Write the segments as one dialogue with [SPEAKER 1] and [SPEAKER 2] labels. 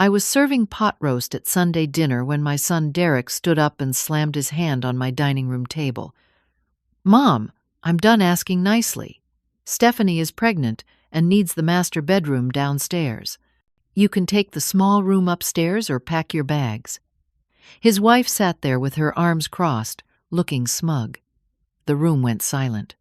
[SPEAKER 1] I was serving pot roast at Sunday dinner when my son Derek stood up and slammed his hand on my dining room table. "Mom, I'm done asking nicely. Stephanie is pregnant and needs the master bedroom downstairs. You can take the small room upstairs or pack your bags." His wife sat there with her arms crossed, looking smug. The room went silent.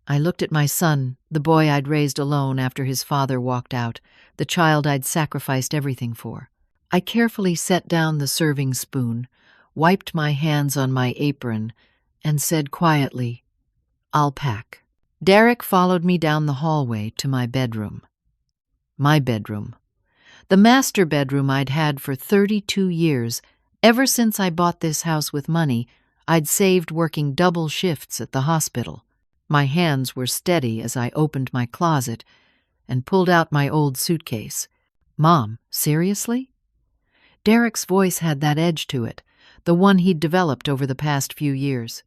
[SPEAKER 1] I looked at my son, the boy I'd raised alone after his father walked out, the child I'd sacrificed everything for. I carefully set down the serving spoon, wiped my hands on my apron, and said quietly, "I'll pack." Derek followed me down the hallway to my bedroom. My bedroom. The master bedroom I'd had for 32 years. Ever since I bought this house with money I'd saved working double shifts at the hospital. My hands were steady as I opened my closet and pulled out my old suitcase. "Mom, seriously?" Derek's voice had that edge to it, the one he'd developed over the past few years.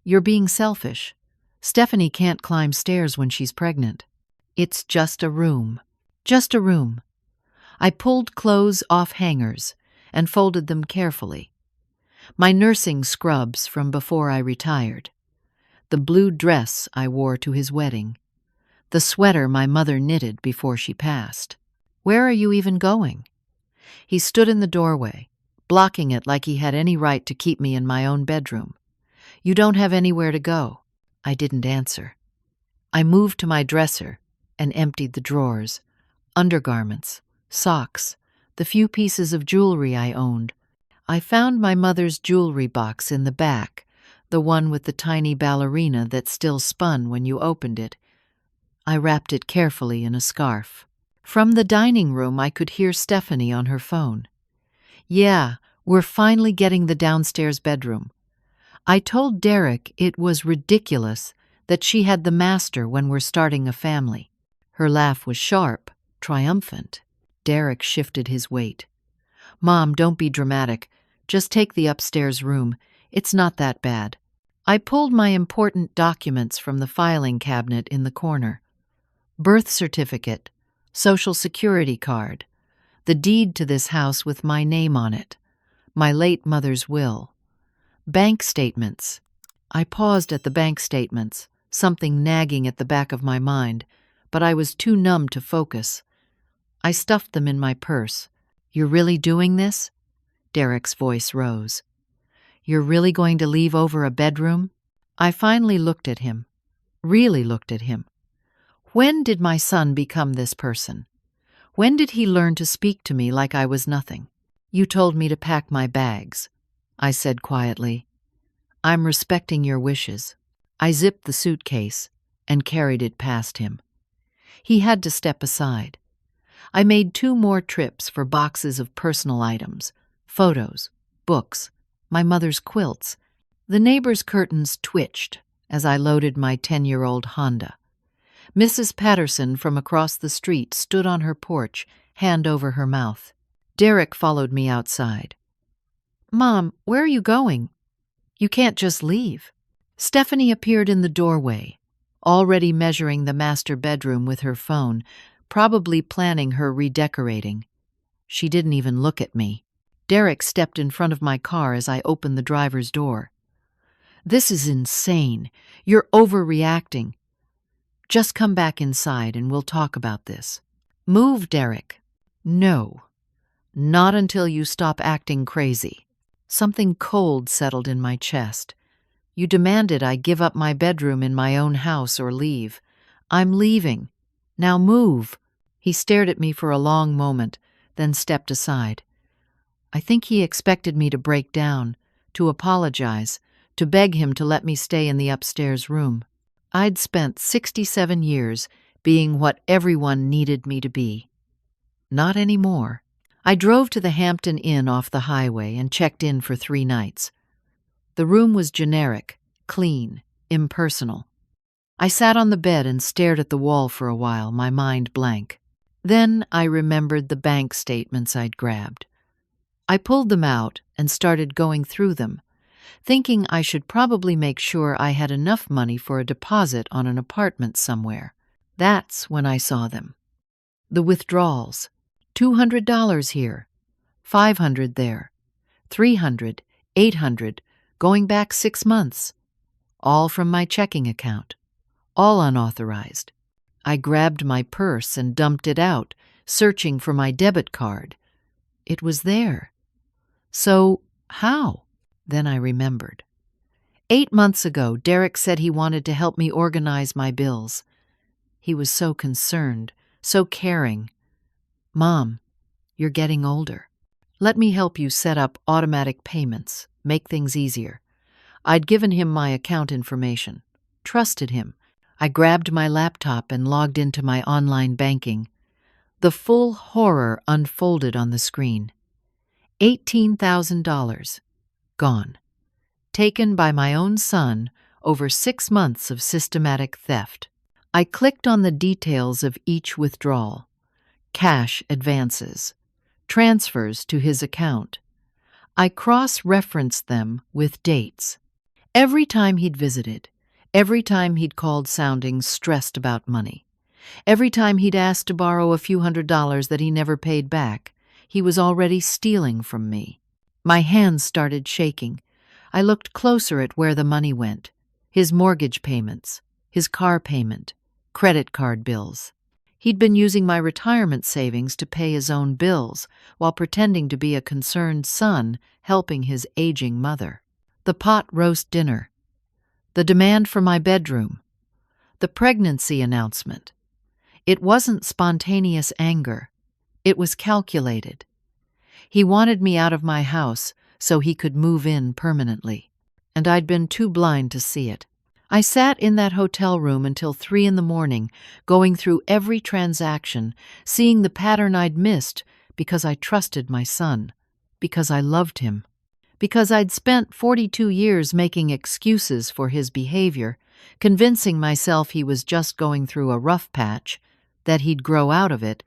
[SPEAKER 1] "You're being selfish. Stephanie can't climb stairs when she's pregnant. It's just a room. Just a room." I pulled clothes off hangers and folded them carefully. My nursing scrubs from before I retired. The blue dress I wore to his wedding. The sweater my mother knitted before she passed. "Where are you even going?" He stood in the doorway, blocking it like he had any right to keep me in my own bedroom. "You don't have anywhere to go." I didn't answer. I moved to my dresser and emptied the drawers. Undergarments, socks, the few pieces of jewelry I owned. I found my mother's jewelry box in the back, the one with the tiny ballerina that still spun when you opened it. I wrapped it carefully in a scarf. From the dining room I could hear Stephanie on her phone. "Yeah, we're finally getting the downstairs bedroom. I told Derek it was ridiculous that she had the master when we're starting a family." Her laugh was sharp, triumphant. Derek shifted his weight. "Mom, don't be dramatic. Just take the upstairs room. It's not that bad." I pulled my important documents from the filing cabinet in the corner. Birth certificate, social security card, the deed to this house with my name on it, my late mother's will, bank statements. I paused at the bank statements, something nagging at the back of my mind, but I was too numb to focus. I stuffed them in my purse. "You're really doing this?" Derek's voice rose. "You're really going to leave over a bedroom?" I finally looked at him. Really looked at him. When did my son become this person? When did he learn to speak to me like I was nothing? "You told me to pack my bags," I said quietly. "I'm respecting your wishes." I zipped the suitcase and carried it past him. He had to step aside. I made 2 more trips for boxes of personal items, photos, books, my mother's quilts. The neighbor's curtains twitched as I loaded my 10-year-old Honda. Mrs. Patterson from across the street stood on her porch, hand over her mouth. Derek followed me outside. "Mom, where are you going? You can't just leave." Stephanie appeared in the doorway, already measuring the master bedroom with her phone, probably planning her redecorating. She didn't even look at me. Derek stepped in front of my car as I opened the driver's door. "This is insane. You're overreacting. Just come back inside and we'll talk about this." "Move, Derek." "No. Not until you stop acting crazy." Something cold settled in my chest. "You demanded I give up my bedroom in my own house or leave. I'm leaving. Now move." He stared at me for a long moment, then stepped aside. I think he expected me to break down, to apologize, to beg him to let me stay in the upstairs room. I'd spent 67 years being what everyone needed me to be. Not anymore. I drove to the Hampton Inn off the highway and checked in for 3 nights. The room was generic, clean, impersonal. I sat on the bed and stared at the wall for a while, my mind blank. Then I remembered the bank statements I'd grabbed. I pulled them out and started going through them, thinking I should probably make sure I had enough money for a deposit on an apartment somewhere. That's when I saw them. The withdrawals. $200 here, 500 there, 300, 800, going back 6 months, all from my checking account, all unauthorized. I grabbed my purse and dumped it out, searching for my debit card. It was there. So, how? Then I remembered. 8 months ago, Derek said he wanted to help me organize my bills. He was so concerned, so caring. Mom, you're getting older. Let me help you set up automatic payments, make things easier. I'd given him my account information, trusted him. I grabbed my laptop and logged into my online banking. The full horror unfolded on the screen. $18,000. Gone. Taken by my own son over 6 months of systematic theft. I clicked on the details of each withdrawal. Cash advances. Transfers to his account. I cross-referenced them with dates. Every time he'd visited, every time he'd called sounding stressed about money, every time he'd asked to borrow a few $100s that he never paid back, he was already stealing from me. My hands started shaking. I looked closer at where the money went. His mortgage payments, his car payment, credit card bills. He'd been using my retirement savings to pay his own bills while pretending to be a concerned son helping his aging mother. The pot roast dinner. The demand for my bedroom. The pregnancy announcement. It wasn't spontaneous anger. It was calculated. He wanted me out of my house so he could move in permanently, and I'd been too blind to see it. I sat in that hotel room until 3 a.m, going through every transaction, seeing the pattern I'd missed because I trusted my son, because I loved him, because I'd spent 42 years making excuses for his behavior, convincing myself he was just going through a rough patch, that he'd grow out of it,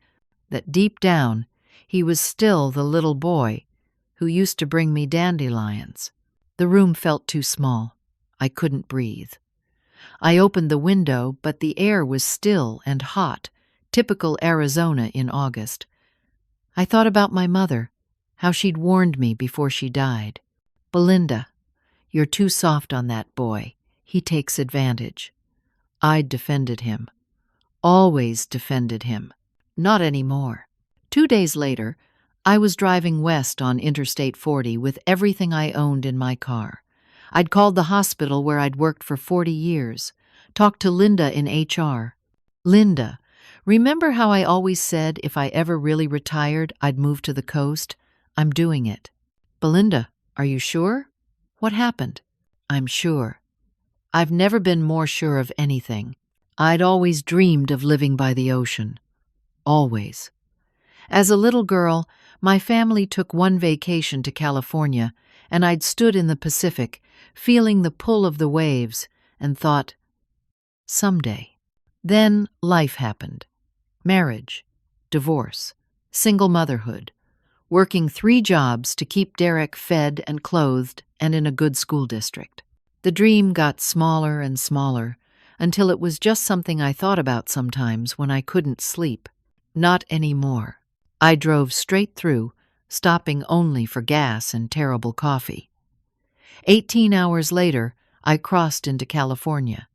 [SPEAKER 1] that deep down he was still the little boy who used to bring me dandelions. The room felt too small. I couldn't breathe. I opened the window, but the air was still and hot, typical Arizona in August. I thought about my mother, how she'd warned me before she died. Belinda, you're too soft on that boy. He takes advantage. I'd defended him. Always defended him. Not anymore. 2 days later, I was driving west on Interstate 40 with everything I owned in my car. I'd called the hospital where I'd worked for 40 years, talked to Linda in HR. Linda, remember how I always said if I ever really retired, I'd move to the coast? I'm doing it. Belinda, are you sure? What happened? I'm sure. I've never been more sure of anything. I'd always dreamed of living by the ocean. Always. As a little girl, my family took one vacation to California, and I'd stood in the Pacific, feeling the pull of the waves, and thought, someday. Then life happened. Marriage, divorce, single motherhood, working 3 jobs to keep Derek fed and clothed and in a good school district. The dream got smaller and smaller, until it was just something I thought about sometimes when I couldn't sleep. Not anymore. I drove straight through, stopping only for gas and terrible coffee. 18 hours later, I crossed into California.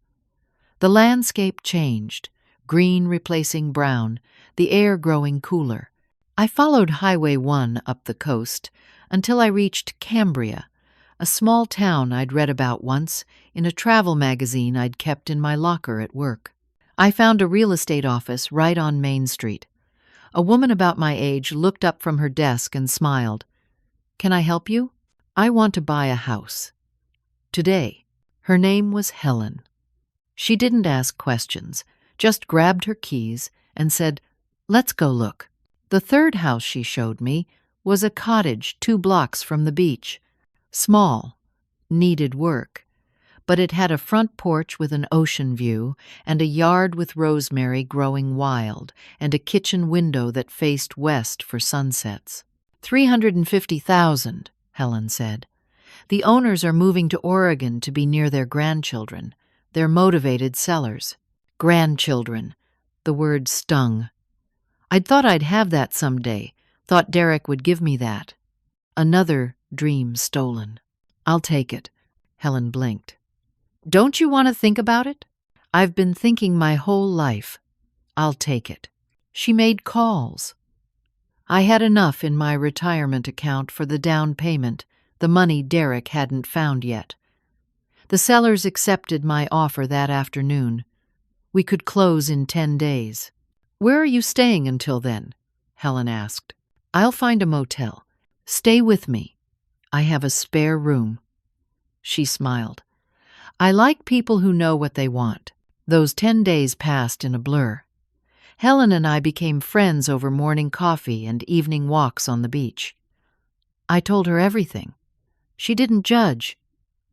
[SPEAKER 1] The landscape changed, green replacing brown, the air growing cooler. I followed Highway 1 up the coast until I reached Cambria, a small town I'd read about once in a travel magazine I'd kept in my locker at work. I found a real estate office right on Main Street. A woman about my age looked up from her desk and smiled. Can I help you? I want to buy a house. Today. Her name was Helen. She didn't ask questions, just grabbed her keys and said, let's go look. The third house she showed me was a cottage 2 blocks from the beach. Small, needed work, but it had a front porch with an ocean view and a yard with rosemary growing wild and a kitchen window that faced west for sunsets. $350,000, Helen said. The owners are moving to Oregon to be near their grandchildren. They're motivated sellers. Grandchildren. The word stung. I'd thought I'd have that someday, thought Derek would give me that. Another dream stolen. I'll take it. Helen blinked. Don't you want to think about it? I've been thinking my whole life. I'll take it. She made calls. I had enough in my retirement account for the down payment, the money Derek hadn't found yet. The sellers accepted my offer that afternoon. We could close in 10 days. Where are you staying until then? Helen asked. I'll find a motel. Stay with me. I have a spare room. She smiled. I like people who know what they want. Those 10 days passed in a blur. Helen and I became friends over morning coffee and evening walks on the beach. I told her everything. She didn't judge,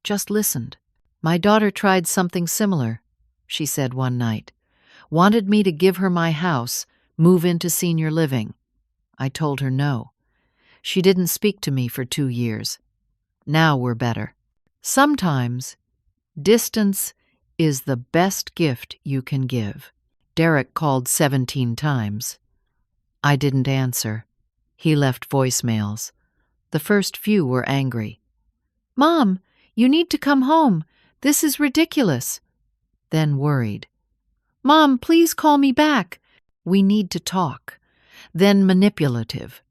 [SPEAKER 1] just listened. My daughter tried something similar, she said one night. Wanted me to give her my house, move into senior living. I told her no. She didn't speak to me for 2 years. Now we're better. Sometimes, distance is the best gift you can give. Derek called 17 times. I didn't answer. He left voicemails. The first few were angry. Mom, you need to come home. This is ridiculous. Then worried. Mom, please call me back. We need to talk. Then manipulative.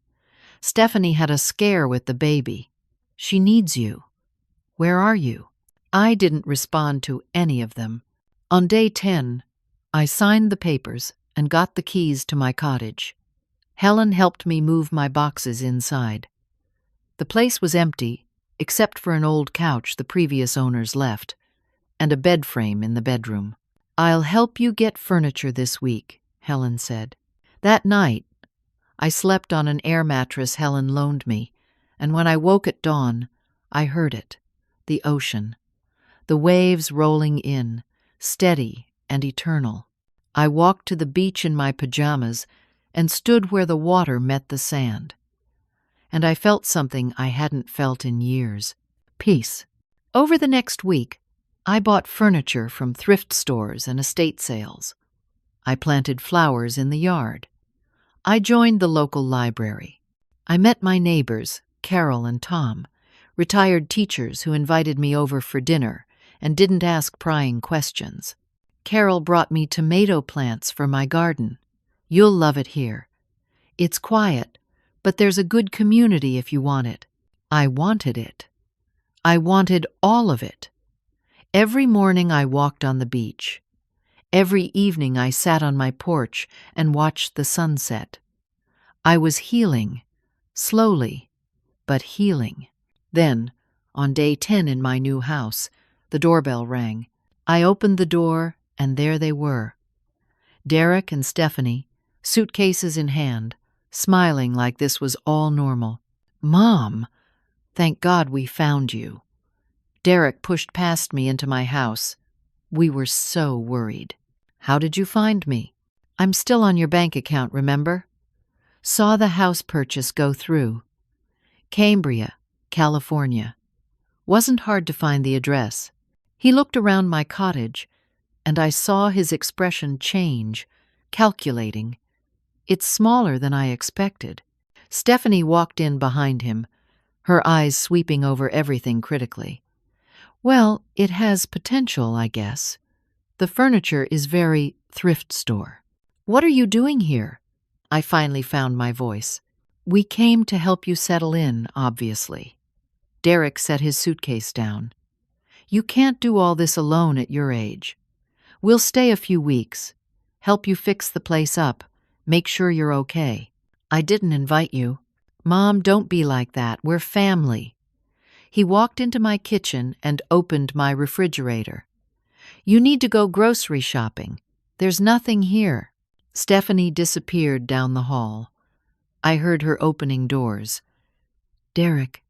[SPEAKER 1] Stephanie had a scare with the baby. She needs you. Where are you? I didn't respond to any of them. On day 10, I signed the papers and got the keys to my cottage. Helen helped me move my boxes inside. The place was empty, except for an old couch the previous owners left, and a bed frame in the bedroom. I'll help you get furniture this week, Helen said. That night, I slept on an air mattress Helen loaned me, and when I woke at dawn, I heard it, the ocean, the waves rolling in, steady and eternal. I walked to the beach in my pajamas and stood where the water met the sand. And I felt something I hadn't felt in years, peace. Over the next week, I bought furniture from thrift stores and estate sales. I planted flowers in the yard. I joined the local library. I met my neighbors, Carol and Tom, retired teachers who invited me over for dinner and didn't ask prying questions. Carol brought me tomato plants for my garden. You'll love it here. It's quiet, but there's a good community if you want it. I wanted it. I wanted all of it. Every morning I walked on the beach. Every evening I sat on my porch and watched the sunset. I was healing, slowly, but healing. Then, on day 10 in my new house, the doorbell rang. I opened the door, and there they were. Derek and Stephanie, suitcases in hand, smiling like this was all normal. Mom, thank God we found you. Derek pushed past me into my house. We were so worried. How did you find me? I'm still on your bank account, remember? Saw the house purchase go through. Cambria, California. Wasn't hard to find the address. He looked around my cottage, and I saw his expression change, calculating. It's smaller than I expected. Stephanie walked in behind him, her eyes sweeping over everything critically. Well, it has potential, I guess. The furniture is very thrift store. What are you doing here? I finally found my voice. We came to help you settle in, obviously. Derek set his suitcase down. You can't do all this alone at your age. We'll stay a few weeks, help you fix the place up, make sure you're okay. I didn't invite you. Mom, don't be like that. We're family. He walked into my kitchen and opened my refrigerator. You need to go grocery shopping. There's nothing here. Stephanie disappeared down the hall. I heard her opening doors. Derek,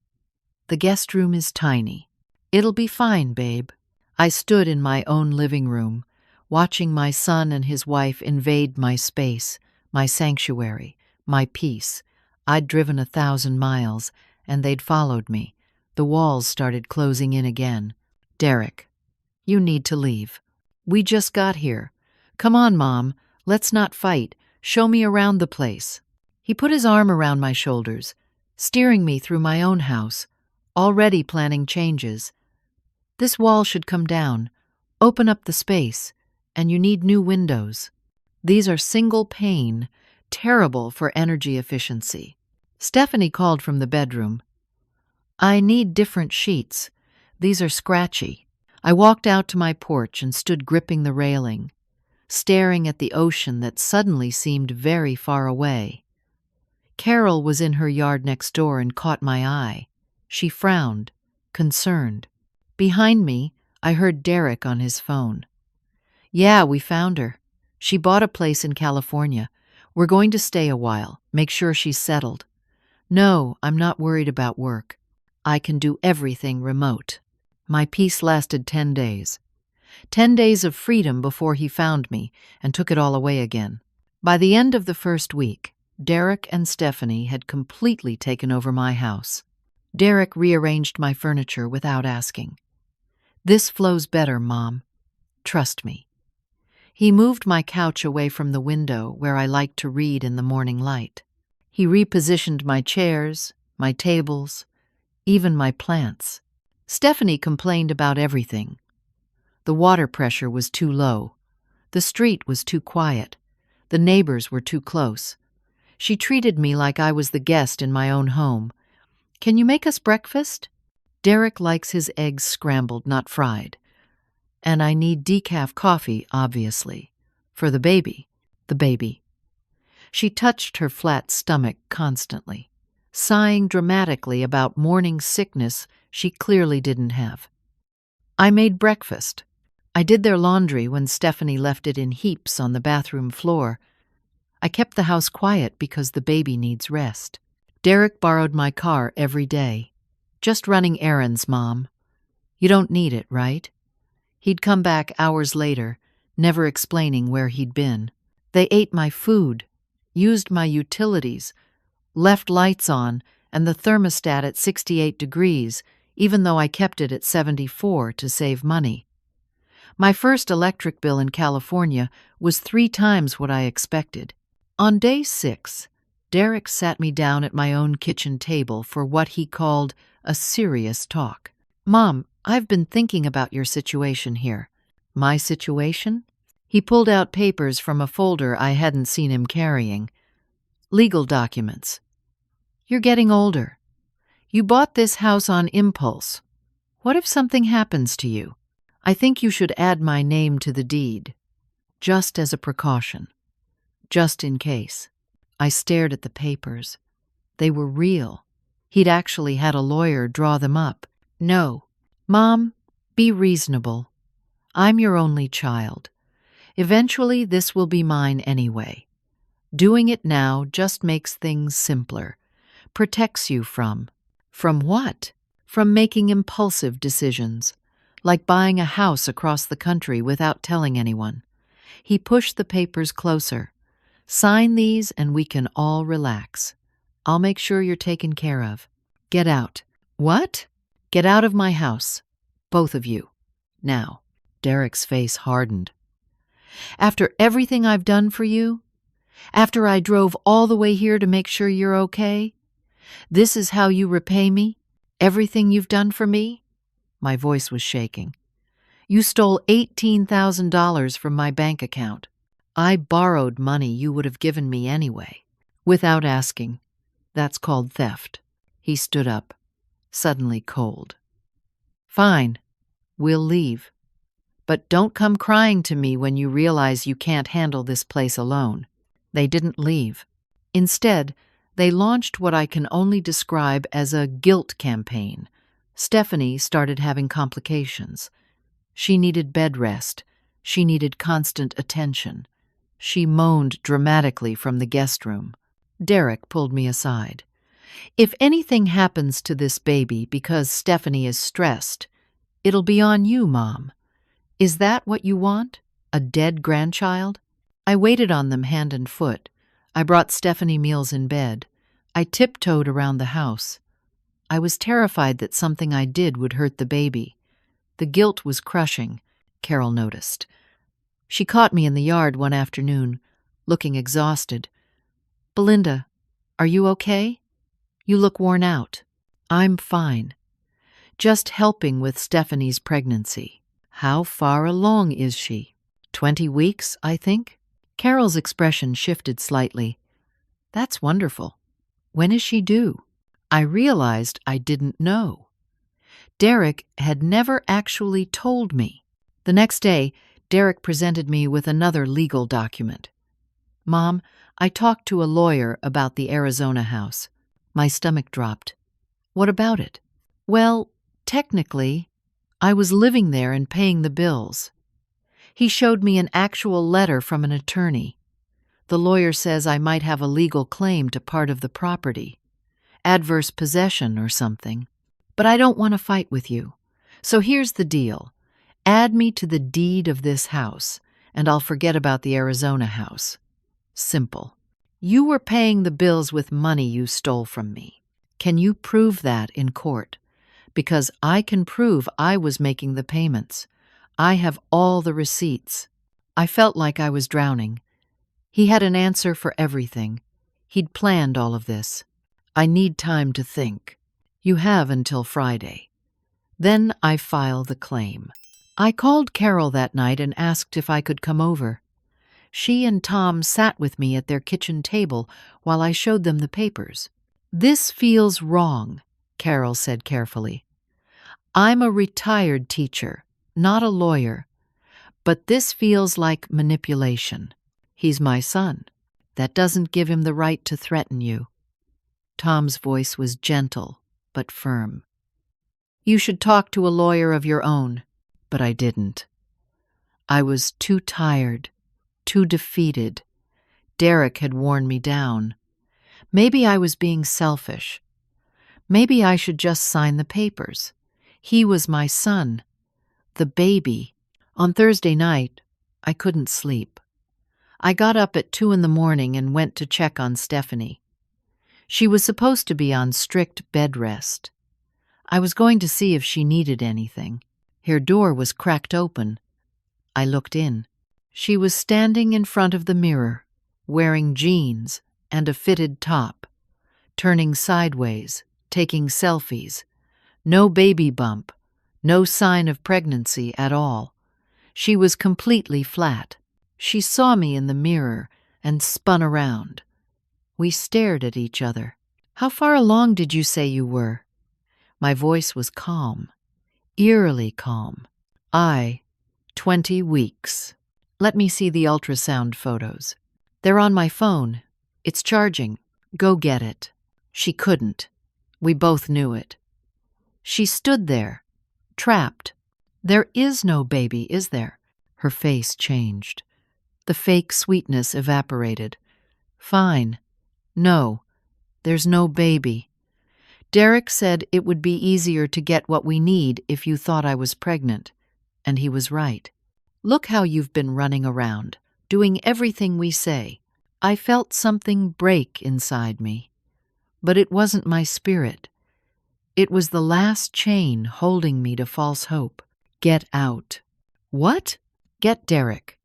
[SPEAKER 1] the guest room is tiny. It'll be fine, babe. I stood in my own living room, watching my son and his wife invade my space, my sanctuary, my peace. I'd driven 1,000 miles, and they'd followed me. The walls started closing in again. Derek, you need to leave. We just got here. Come on, Mom. Let's not fight. Show me around the place. He put his arm around my shoulders, steering me through my own house, already planning changes. This wall should come down, open up the space, and you need new windows. These are single pane, terrible for energy efficiency. Stephanie called from the bedroom. I need different sheets. These are scratchy. I walked out to my porch and stood gripping the railing, staring at the ocean that suddenly seemed very far away. Carol was in her yard next door and caught my eye. She frowned, concerned. Behind me, I heard Derek on his phone. Yeah, we found her. She bought a place in California. We're going to stay a while, make sure she's settled. No, I'm not worried about work. I can do everything remote. My peace lasted 10 days. 10 days of freedom before he found me and took it all away again. By the end of the first week, Derek and Stephanie had completely taken over my house. Derek rearranged my furniture without asking. This flows better, Mom. Trust me. He moved my couch away from the window where I liked to read in the morning light. He repositioned my chairs, my tables, even my plants. Stephanie complained about everything. The water pressure was too low. The street was too quiet. The neighbors were too close. She treated me like I was the guest in my own home. Can you make us breakfast? Derek likes his eggs scrambled, not fried. And I need decaf coffee, obviously. For the baby. The baby. She touched her flat stomach constantly, sighing dramatically about morning sickness she clearly didn't have. I made breakfast. I did their laundry when Stephanie left it in heaps on the bathroom floor. I kept the house quiet because the baby needs rest. Derek borrowed my car every day. Just running errands, Mom. You don't need it, right? He'd come back hours later, never explaining where he'd been. They ate my food, used my utilities, left lights on and the thermostat at 68 degrees, even though I kept it at 74 to save money. My first electric bill in California was 3 times what I expected. On day 6, Derek sat me down at my own kitchen table for what he called a serious talk. Mom, I've been thinking about your situation here. My situation? He pulled out papers from a folder I hadn't seen him carrying. Legal documents. You're getting older. You bought this house on impulse. What if something happens to you? I think you should add my name to the deed. Just as a precaution. Just in case. I stared at the papers. They were real. He'd actually had a lawyer draw them up. No. Mom, be reasonable. I'm your only child. Eventually, this will be mine anyway. Doing it now just makes things simpler. Protects you from. From what? From making impulsive decisions. Like buying a house across the country without telling anyone. He pushed the papers closer. Sign these and we can all relax. I'll make sure you're taken care of. Get out. What? Get out of my house. Both of you. Now. Derek's face hardened. After everything I've done for you? After I drove all the way here to make sure you're okay? This is how you repay me? Everything you've done for me? My voice was shaking. You stole $18,000 from my bank account. I borrowed money you would have given me anyway. Without asking. That's called theft. He stood up, suddenly cold. Fine. We'll leave. But don't come crying to me when you realize you can't handle this place alone. They didn't leave. Instead, they launched what I can only describe as a guilt campaign. Stephanie started having complications. She needed bed rest. She needed constant attention. She moaned dramatically from the guest room. Derek pulled me aside. If anything happens to this baby because Stephanie is stressed, it'll be on you, Mom. Is that what you want? A dead grandchild? I waited on them hand and foot. I brought Stephanie meals in bed. I tiptoed around the house. I was terrified that something I did would hurt the baby. The guilt was crushing, Carol noticed. She caught me in the yard one afternoon, looking exhausted. "Belinda, are you okay? You look worn out." "I'm fine. Just helping with Stephanie's pregnancy." "How far along is she?" 20 weeks, I think." Carol's expression shifted slightly. "That's wonderful. When is she due?" I realized I didn't know. Derek had never actually told me. The next day, Derek presented me with another legal document. "Mom, I talked to a lawyer about the Arizona house." My stomach dropped. "What about it?" "Well, technically, I was living there and paying the bills." He showed me an actual letter from an attorney. The lawyer says I might have a legal claim to part of the property, adverse possession or something. "But I don't want to fight with you. So here's the deal. Add me to the deed of this house, and I'll forget about the Arizona house. Simple. You were paying the bills with money you stole from me. Can you prove that in court? Because I can prove I was making the payments. I have all the receipts." I felt like I was drowning. He had an answer for everything. He'd planned all of this. "I need time to think." "You have until Friday. Then I file the claim." I called Carol that night and asked if I could come over. She and Tom sat with me at their kitchen table while I showed them the papers. "This feels wrong," Carol said carefully. "I'm a retired teacher, not a lawyer, but this feels like manipulation. He's my son. That doesn't give him the right to threaten you." Tom's voice was gentle but firm. "You should talk to a lawyer of your own." But I didn't. I was too tired, too defeated. Derek had worn me down. Maybe I was being selfish. Maybe I should just sign the papers. He was my son, the baby. On Thursday night, I couldn't sleep. I got up at 2 a.m. and went to check on Stephanie. She was supposed to be on strict bed rest. I was going to see if she needed anything. Her door was cracked open. I looked in. She was standing in front of the mirror, wearing jeans and a fitted top, turning sideways, taking selfies. No baby bump, no sign of pregnancy at all. She was completely flat. She saw me in the mirror and spun around. We stared at each other. "How far along did you say you were?" My voice was calm, eerily calm. 20 weeks. "Let me see the ultrasound photos." "They're on my phone. It's charging. Go get it." She couldn't. We both knew it. She stood there, trapped. "There is no baby, is there?" Her face changed. The fake sweetness evaporated. "Fine. No, there's no baby. Derek said it would be easier to get what we need if you thought I was pregnant. And he was right. Look how you've been running around, doing everything we say." I felt something break inside me. But it wasn't my spirit. It was the last chain holding me to false hope. "Get out." "What?" "Get Derek.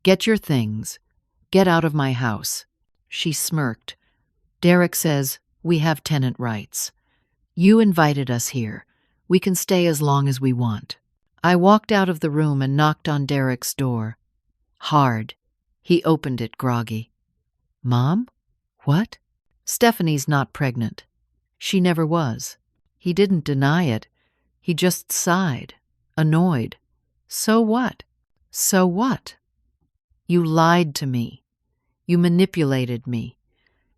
[SPEAKER 1] Get your things. Get out of my house." She smirked. "Derek says we have tenant rights. You invited us here. We can stay as long as we want." I walked out of the room and knocked on Derek's door. Hard. He opened it groggy. "Mom? What?" "Stephanie's not pregnant. She never was." He didn't deny it. He just sighed, annoyed. "So what?" "So what?" "You lied to me. You manipulated me.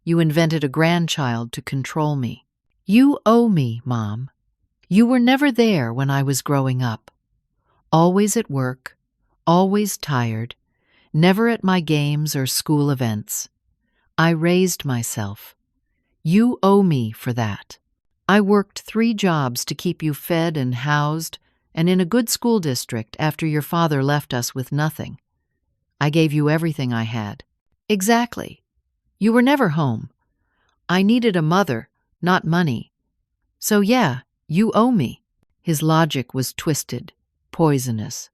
[SPEAKER 1] You invented a grandchild to control me. You owe me, Mom. You were never there when I was growing up. Always at work, always tired, never at my games or school events. I raised myself. You owe me for that. I worked 3 jobs to keep you fed and housed and in a good school district after your father left us with nothing. I gave you everything I had." "Exactly. You were never home. I needed a mother, not money. So yeah, you owe me." His logic was twisted, poisonous.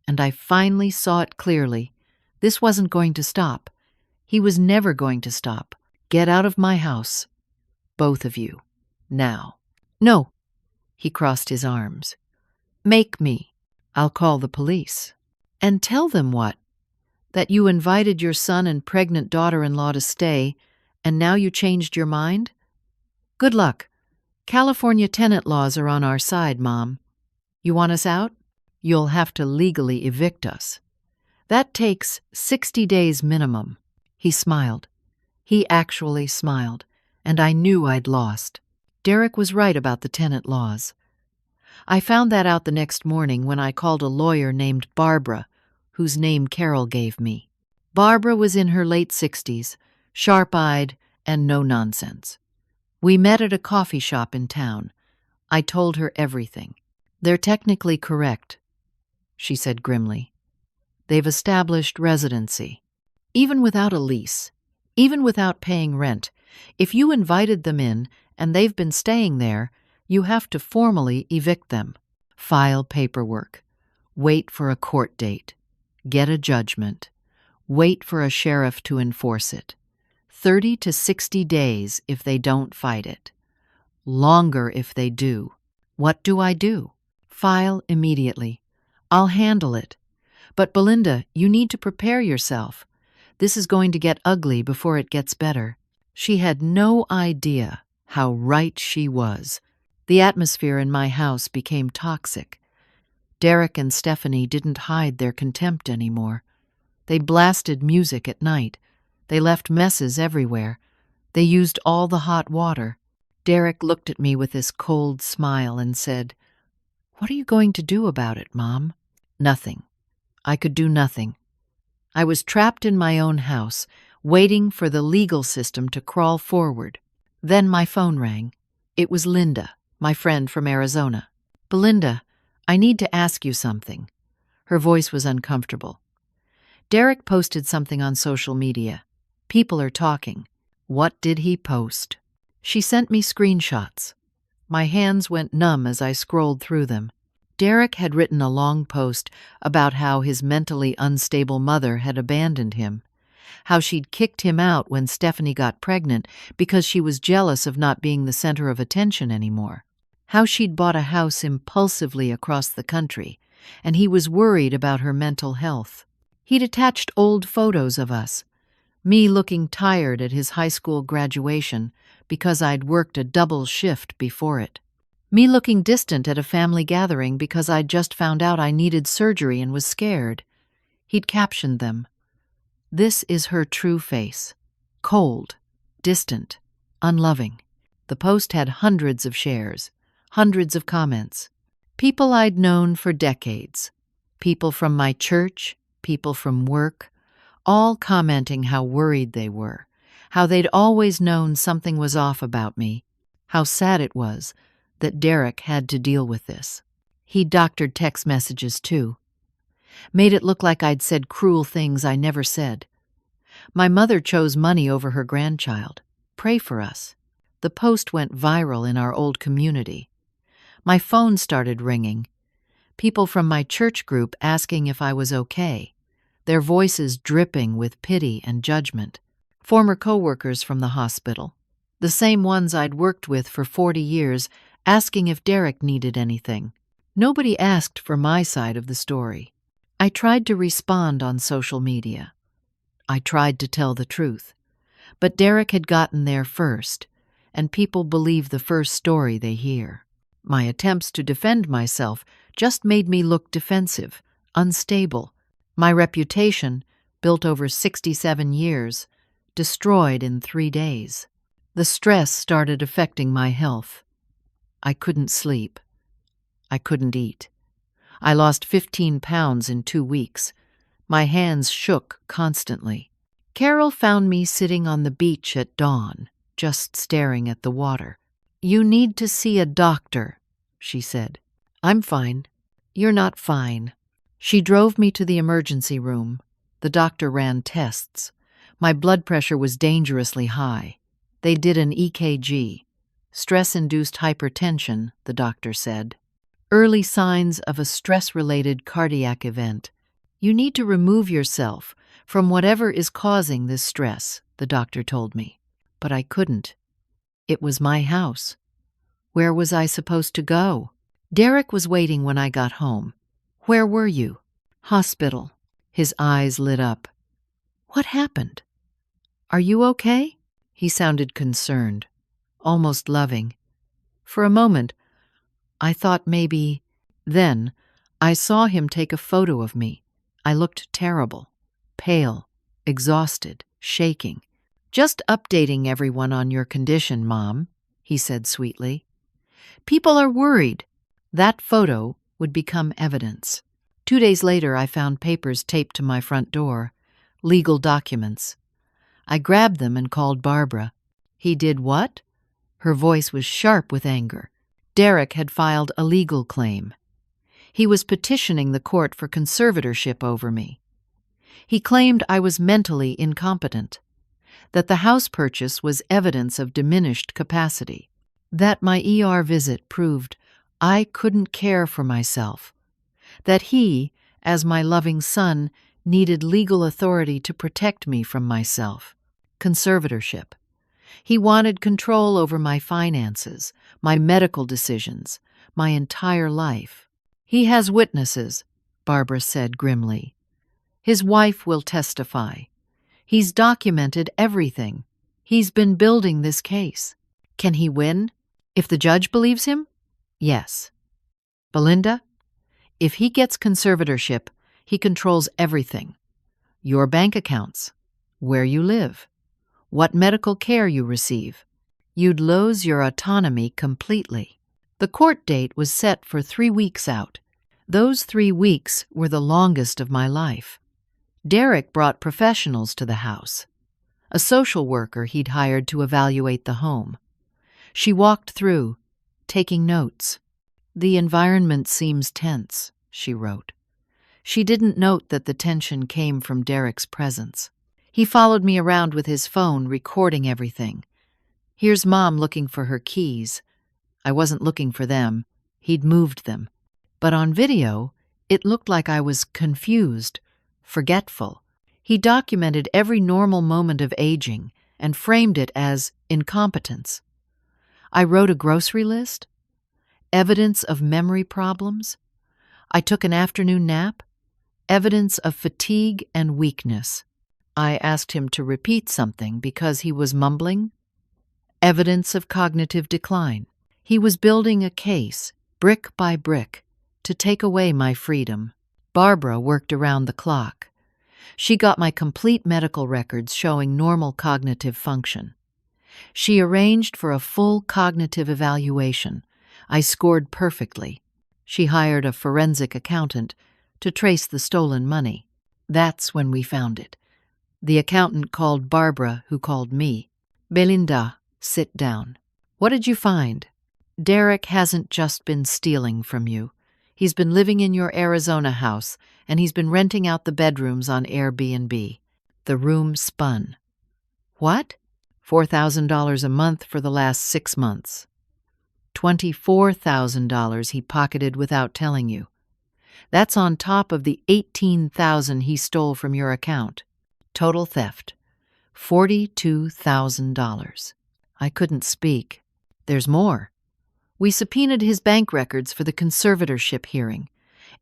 [SPEAKER 1] And I finally saw it clearly. This wasn't going to stop. He was never going to stop. Get out of my house. Both of you. Now. No. He crossed his arms. Make me. I'll call the police. And tell them what? That you invited your son and pregnant daughter-in-law to stay, and now you changed your mind? Good luck. California tenant laws are on our side, Mom. You want us out? You'll have to legally evict us. That takes 60 days minimum. He smiled. He actually smiled, and I knew I'd lost. Derek was right about the tenant laws. I found that out the next morning when I called a lawyer named Barbara, whose name Carol gave me. Barbara was in her late 60s, sharp-eyed and no nonsense. We met at a coffee shop in town. I told her everything. They're technically correct, she said grimly. They've established residency. Even without a lease, even without paying rent, if you invited them in and they've been staying there, you have to formally evict them. File paperwork. Wait for a court date. Get a judgment. Wait for a sheriff to enforce it. 30 to 60 days if they don't fight it. Longer if they do. What do I do? File immediately. I'll handle it. But Belinda, you need to prepare yourself. This is going to get ugly before it gets better. She had no idea how right she was. The atmosphere in my house became toxic. Derek and Stephanie didn't hide their contempt anymore. They blasted music at night. They left messes everywhere. They used all the hot water. Derek looked at me with this cold smile and said, "What are you going to do about it, Mom?" Nothing. I could do nothing. I was trapped in my own house, waiting for the legal system to crawl forward. Then my phone rang. It was Linda, my friend from Arizona. "Belinda, I need to ask you something." Her voice was uncomfortable. Derek posted something on social media. People are talking. What did he post? She sent me screenshots. My hands went numb as I scrolled through them. Derek had written a long post about how his mentally unstable mother had abandoned him, how she'd kicked him out when Stephanie got pregnant because she was jealous of not being the center of attention anymore, how she'd bought a house impulsively across the country, and he was worried about her mental health. He'd attached old photos of us, me looking tired at his high school graduation because I'd worked a double shift before it. Me looking distant at a family gathering because I'd just found out I needed surgery and was scared. He'd captioned them. This is her true face. Cold, distant, unloving. The post had hundreds of shares, hundreds of comments. People I'd known for decades. People from my church, people from work, all commenting how worried they were, how they'd always known something was off about me, how sad it was that Derek had to deal with this. He doctored text messages too. Made it look like I'd said cruel things I never said. My mother chose money over her grandchild. Pray for us. The post went viral in our old community. My phone started ringing. People from my church group asking if I was okay, their voices dripping with pity and judgment. Former coworkers from the hospital, the same ones I'd worked with for 40 years, asking if Derek needed anything. Nobody asked for my side of the story. I tried to respond on social media. I tried to tell the truth. But Derek had gotten there first, and people believe the first story they hear. My attempts to defend myself just made me look defensive, unstable. My reputation, built over 67 years, destroyed in 3 days. The stress started affecting my health. I couldn't sleep. I couldn't eat. I lost 15 pounds in 2 weeks. My hands shook constantly. Carol found me sitting on the beach at dawn, just staring at the water. "You need to see a doctor," she said. "I'm fine." "You're not fine." She drove me to the emergency room. The doctor ran tests. My blood pressure was dangerously high. They did an EKG. Stress-induced hypertension, the doctor said. Early signs of a stress-related cardiac event. You need to remove yourself From whatever is causing this stress, the doctor told me. But I couldn't. It was my house. Where was I supposed to go? Derek was waiting when I got home. Where were you? Hospital. His eyes lit up. What happened? Are you okay? He sounded concerned, almost loving. For a moment, I thought maybe. Then, I saw him take a photo of me. I looked terrible, pale, exhausted, shaking. Just updating everyone on your condition, Mom, he said sweetly. People are worried. That photo would become evidence. 2 days later, I found papers taped to my front door, legal documents. I grabbed them and called Barbara. He did what? Her voice was sharp with anger. Derek had filed a legal claim. He was petitioning the court for conservatorship over me. He claimed I was mentally incompetent, that the house purchase was evidence of diminished capacity, that my ER visit proved I couldn't care for myself, that he, as my loving son, needed legal authority to protect me from myself. Conservatorship. He wanted control over my finances, my medical decisions, my entire life. He has witnesses, Barbara said grimly. His wife will testify. He's documented everything. He's been building this case. Can he win? If the judge believes him? Yes. Belinda? If he gets conservatorship, he controls everything. Your bank accounts, where you live, what medical care you receive. You'd lose your autonomy completely. The court date was set for 3 weeks out. Those 3 weeks were the longest of my life. Derek brought professionals to the house. A social worker he'd hired to evaluate the home. She walked through, taking notes. The environment seems tense, she wrote. She didn't note that the tension came from Derek's presence. He followed me around with his phone, recording everything. Here's Mom looking for her keys. I wasn't looking for them. He'd moved them. But on video, it looked like I was confused, forgetful. He documented every normal moment of aging and framed it as incompetence. I wrote a grocery list, evidence of memory problems. I took an afternoon nap, evidence of fatigue and weakness. I asked him to repeat something because he was mumbling, evidence of cognitive decline. He was building a case, brick by brick, to take away my freedom. Barbara worked around the clock. She got my complete medical records showing normal cognitive function. She arranged for a full cognitive evaluation. I scored perfectly. She hired a forensic accountant to trace the stolen money. That's when we found it. The accountant called Barbara, who called me. Belinda, sit down. What did you find? Derek hasn't just been stealing from you. He's been living in your Arizona house, and he's been renting out the bedrooms on Airbnb. The room spun. What? $4,000 a month for the last 6 months. $24,000 he pocketed without telling you. That's on top of the $18,000 he stole from your account. Total theft. $42,000. I couldn't speak. There's more. We subpoenaed his bank records for the conservatorship hearing.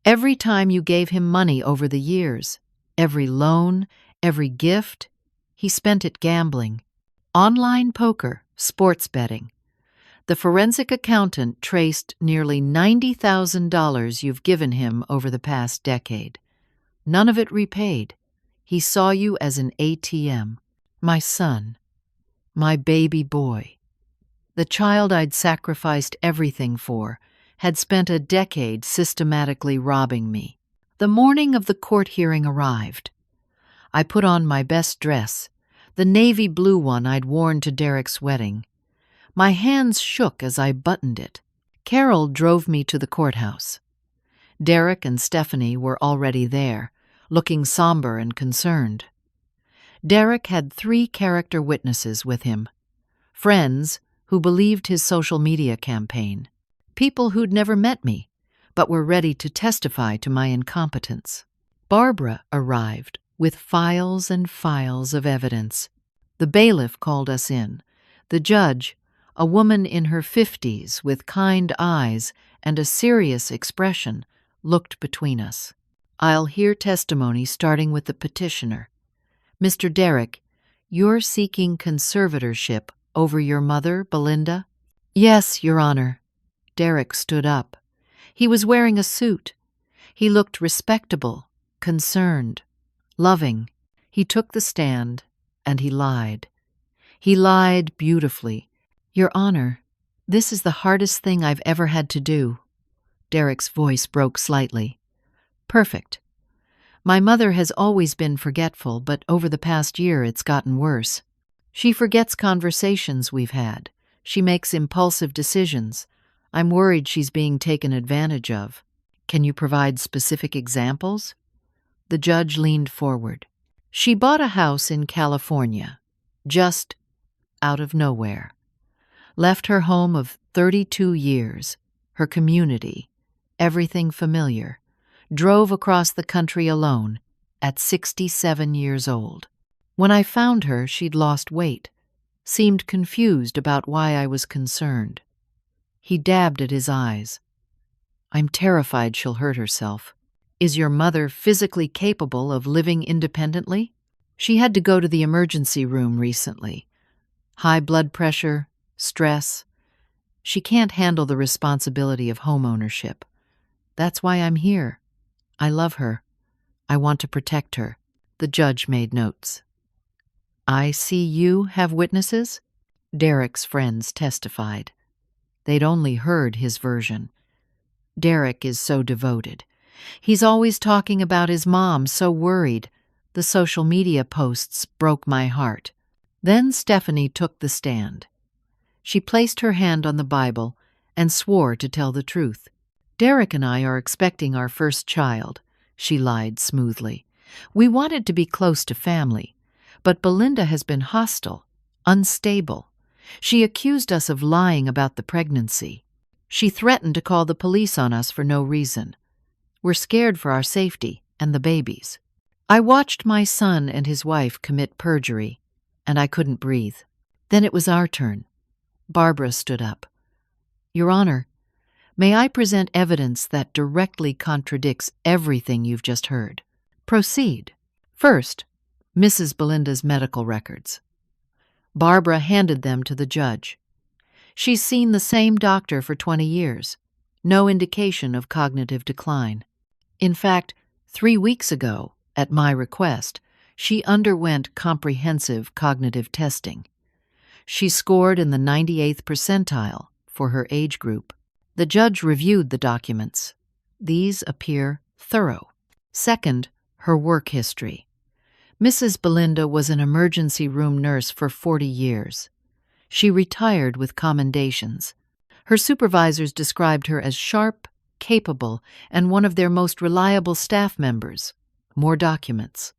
[SPEAKER 1] Every time you gave him money over the years, every loan, every gift, he spent it gambling. Online poker, sports betting. The forensic accountant traced nearly $90,000 you've given him over the past decade. None of it repaid. He saw you as an ATM. My son. My baby boy. The child I'd sacrificed everything for had spent a decade systematically robbing me. The morning of the court hearing arrived. I put on my best dress, the navy blue one I'd worn to Derek's wedding. My hands shook as I buttoned it. Carol drove me to the courthouse. Derek and Stephanie were already there, looking somber and concerned. Derek had 3 character witnesses with him. Friends who believed his social media campaign. People who'd never met me, but were ready to testify to my incompetence. Barbara arrived, with files and files of evidence. The bailiff called us in. The judge, a woman in her 50s with kind eyes and a serious expression, looked between us. I'll hear testimony starting with the petitioner. Mr. Derrick, you're seeking conservatorship over your mother, Belinda? Yes, Your Honor. Derrick stood up. He was wearing a suit. He looked respectable, concerned, loving. He took the stand, and he lied. He lied beautifully. Your Honor, this is the hardest thing I've ever had to do. Derrick's voice broke slightly. Perfect. My mother has always been forgetful, but over the past year it's gotten worse. She forgets conversations we've had. She makes impulsive decisions. I'm worried she's being taken advantage of. Can you provide specific examples? The judge leaned forward. She bought a house in California, just out of nowhere. Left her home of 32 years, her community, everything familiar. Drove across the country alone at 67 years old. When I found her, she'd lost weight, seemed confused about why I was concerned. He dabbed at his eyes. I'm terrified she'll hurt herself. Is your mother physically capable of living independently? She had to go to the emergency room recently. High blood pressure, stress. She can't handle the responsibility of homeownership. That's why I'm here. I love her. I want to protect her. The judge made notes. I see you have witnesses? Derrick's friends testified. They'd only heard his version. Derrick is so devoted. He's always talking about his mom, so worried. The social media posts broke my heart. Then Stephanie took the stand. She placed her hand on the Bible and swore to tell the truth. Derrick and I are expecting our first child, she lied smoothly. We wanted to be close to family, but Belinda has been hostile, unstable. She accused us of lying about the pregnancy. She threatened to call the police on us for no reason. We're scared for our safety and the babies. I watched my son and his wife commit perjury, and I couldn't breathe. Then it was our turn. Barbara stood up. Your Honor, may I present evidence that directly contradicts everything you've just heard? Proceed. First, Mrs. Belinda's medical records. Barbara handed them to the judge. She's seen the same doctor for 20 years. No indication of cognitive decline. In fact, 3 weeks ago, at my request, she underwent comprehensive cognitive testing. She scored in the 98th percentile for her age group. The judge reviewed the documents. These appear thorough. Second, her work history. Mrs. Belinda was an emergency room nurse for 40 years. She retired with commendations. Her supervisors described her as sharp, capable, and one of their most reliable staff members. More documents.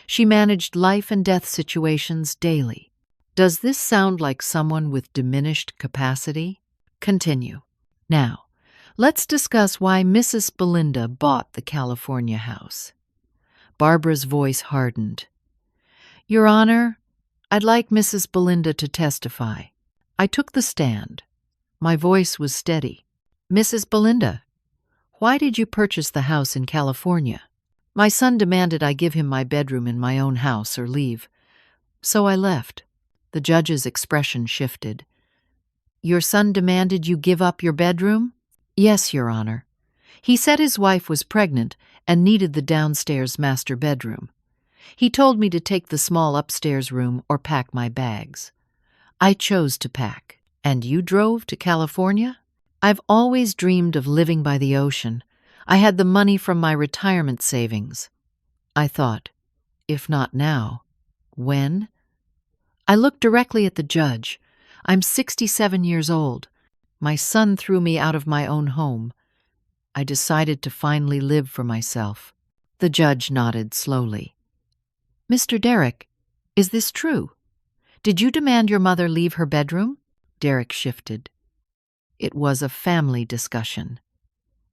[SPEAKER 1] She managed life and death situations daily. Does this sound like someone with diminished capacity? Continue. Now, let's discuss why Mrs. Belinda bought the California house. Barbara's voice hardened. Your Honor, I'd like Mrs. Belinda to testify. I took the stand. My voice was steady. Mrs. Belinda, why did you purchase the house in California? My son demanded I give him my bedroom in my own house or leave. So I left. The judge's expression shifted. Your son demanded you give up your bedroom? Yes, Your Honor. He said his wife was pregnant and needed the downstairs master bedroom. He told me to take the small upstairs room or pack my bags. I chose to pack. And you drove to California? I've always dreamed of living by the ocean. I had the money from my retirement savings. I thought, if not now, when? I looked directly at the judge. I'm 67 years old. My son threw me out of my own home. I decided to finally live for myself. The judge nodded slowly. Mr. Derrick, is this true? Did you demand your mother leave her bedroom? Derrick shifted. It was a family discussion.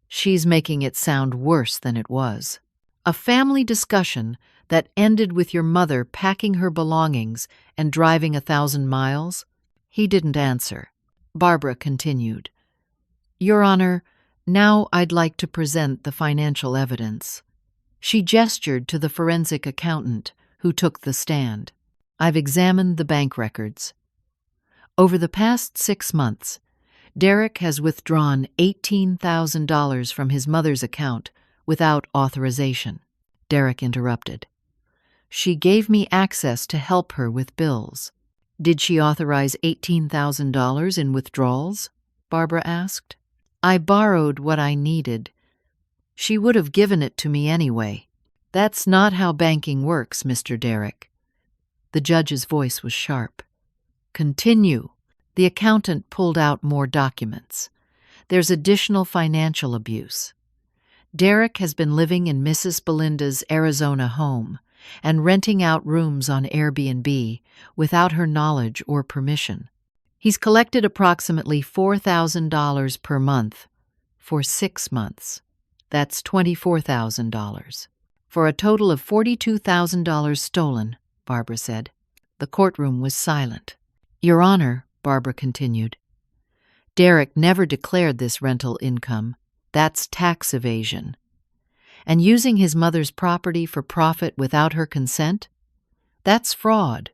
[SPEAKER 1] She's making it sound worse than it was. A family discussion that ended with your mother packing her belongings and driving 1,000 miles? He didn't answer. Barbara continued. Your Honor, now I'd like to present the financial evidence. She gestured to the forensic accountant, who took the stand. I've examined the bank records. Over the past 6 months, Derek has withdrawn $18,000 from his mother's account without authorization. Derek interrupted. She gave me access to help her with bills. Did she authorize $18,000 in withdrawals? Barbara asked. I borrowed what I needed. She would have given it to me anyway. That's not how banking works, Mr. Derek. The judge's voice was sharp. Continue. The accountant pulled out more documents. There's additional financial abuse. Derek has been living in Mrs. Belinda's Arizona home and renting out rooms on Airbnb without her knowledge or permission. He's collected approximately $4,000 per month for 6 months. That's $24,000. For a total of $42,000 stolen, Barbara said. The courtroom was silent. Your Honor, Barbara continued, Derek never declared this rental income. That's tax evasion. And using his mother's property for profit without her consent? That's fraud.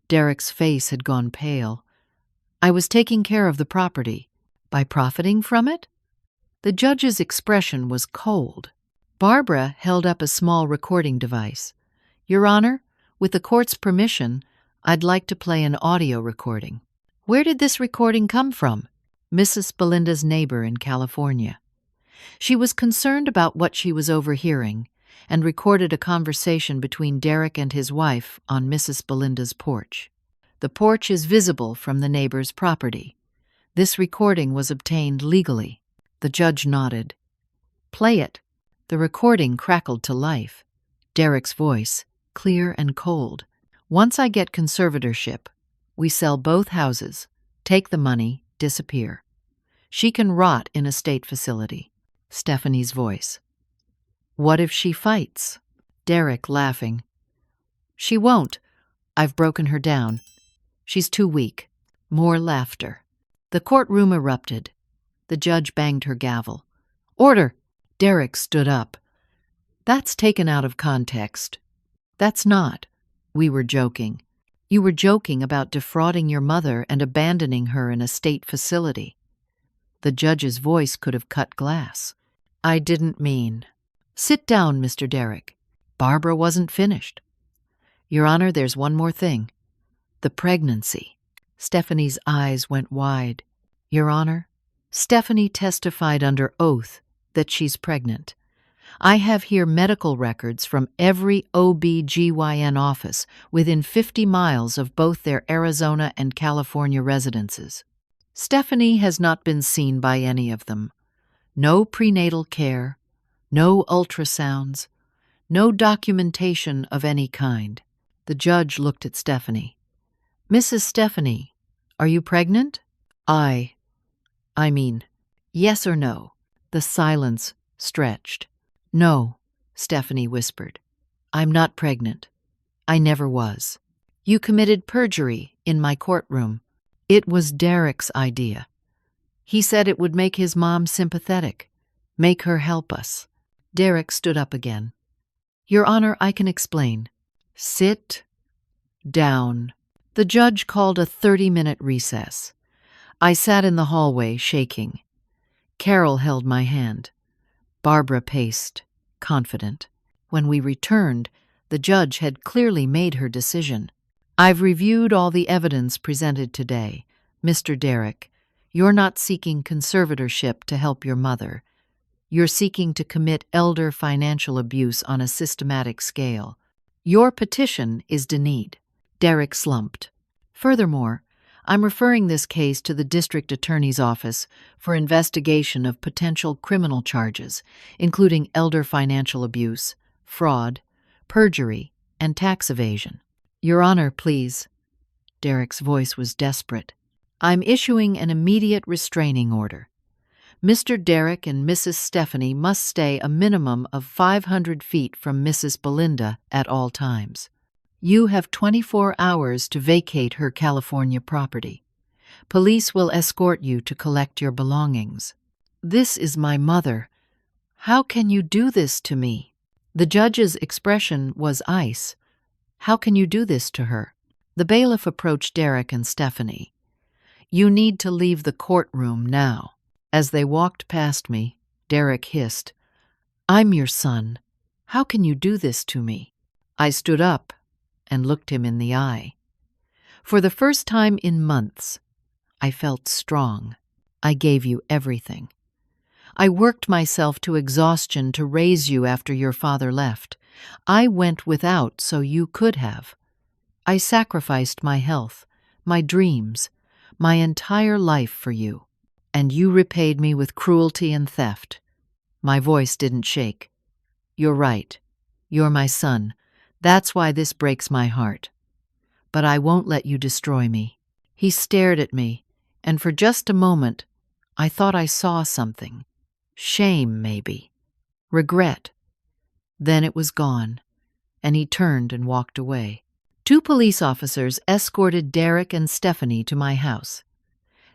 [SPEAKER 1] Derek's face had gone pale. I was taking care of the property. By profiting from it? The judge's expression was cold. Barbara held up a small recording device. Your Honor, with the court's permission, I'd like to play an audio recording. Where did this recording come from? Mrs. Belinda's neighbor in California. She was concerned about what she was overhearing and recorded a conversation between Derek and his wife on Mrs. Belinda's porch. The porch is visible from the neighbor's property. This recording was obtained legally. The judge nodded. Play it. The recording crackled to life. Derek's voice, clear and cold. Once I get conservatorship, we sell both houses, take the money, disappear. She can rot in a state facility. Stephanie's voice. What if she fights? Derek laughing. She won't. I've broken her down. She's too weak. More laughter. The courtroom erupted. The judge banged her gavel. Order! Derek stood up. That's taken out of context. That's not. We were joking. You were joking about defrauding your mother and abandoning her in a state facility. The judge's voice could have cut glass. I didn't mean. Sit down, Mr. Derek. Barbara wasn't finished. Your Honor, there's one more thing. The pregnancy. Stephanie's eyes went wide. Your Honor, Stephanie testified under oath that she's pregnant. I have here medical records from every OB/GYN office within 50 miles of both their Arizona and California residences. Stephanie has not been seen by any of them. No prenatal care, no ultrasounds, no documentation of any kind. The judge looked at Stephanie. Mrs. Stephanie, are you pregnant? I mean, yes or no? The silence stretched. No, Stephanie whispered. I'm not pregnant. I never was. You committed perjury in my courtroom. It was Derek's idea. He said it would make his mom sympathetic, make her help us. Derek stood up again. Your Honor, I can explain. Sit down. The judge called a 30-minute recess. I sat in the hallway, shaking. Carol held my hand. Barbara paced, confident. When we returned, the judge had clearly made her decision. I've reviewed all the evidence presented today. Mr. Derek, you're not seeking conservatorship to help your mother. You're seeking to commit elder financial abuse on a systematic scale. Your petition is denied. Derek slumped. Furthermore, I'm referring this case to the district attorney's office for investigation of potential criminal charges, including elder financial abuse, fraud, perjury, and tax evasion. Your Honor, please. Derek's voice was desperate. I'm issuing an immediate restraining order. Mr. Derek and Mrs. Stephanie must stay a minimum of 500 feet from Mrs. Belinda at all times. You have 24 hours to vacate her California property. Police will escort you to collect your belongings. This is my mother. How can you do this to me? The judge's expression was ice. How can you do this to her? The bailiff approached Derek and Stephanie. You need to leave the courtroom now. As they walked past me, Derek hissed, I'm your son. How can you do this to me? I stood up and looked him in the eye. For the first time in months, I felt strong. I gave you everything. I worked myself to exhaustion to raise you after your father left. I went without so you could have. I sacrificed my health, my dreams, my entire life for you. And you repaid me with cruelty and theft. My voice didn't shake. You're right. You're my son. That's why this breaks my heart. But I won't let you destroy me. He stared at me, and for just a moment, I thought I saw something. Shame, maybe. Regret. Then it was gone, and he turned and walked away. 2 police officers escorted Derek and Stephanie to my house.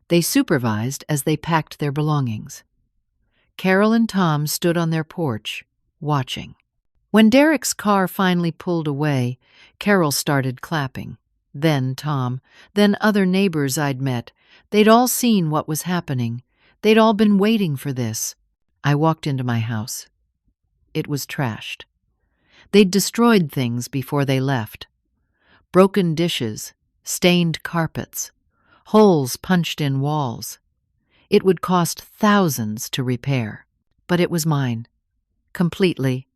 [SPEAKER 1] They supervised as they packed their belongings. Carol and Tom stood on their porch, watching. When Derek's car finally pulled away, Carol started clapping. Then Tom, then other neighbors I'd met. They'd all seen what was happening. They'd all been waiting for this. I walked into my house. It was trashed. They'd destroyed things before they left. Broken dishes, stained carpets, holes punched in walls. It would cost thousands to repair, but it was mine. Completely,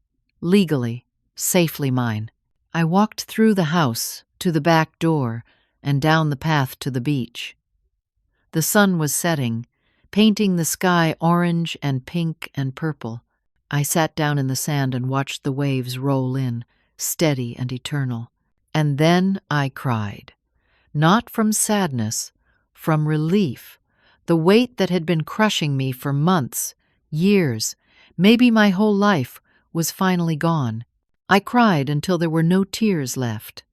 [SPEAKER 1] legally, safely mine. I walked through the house, to the back door, and down the path to the beach. The sun was setting, painting the sky orange and pink and purple. I sat down in the sand and watched the waves roll in, steady and eternal. And then I cried. Not from sadness, from relief. The weight that had been crushing me for months, years, maybe my whole life, was finally gone. I cried until there were no tears left.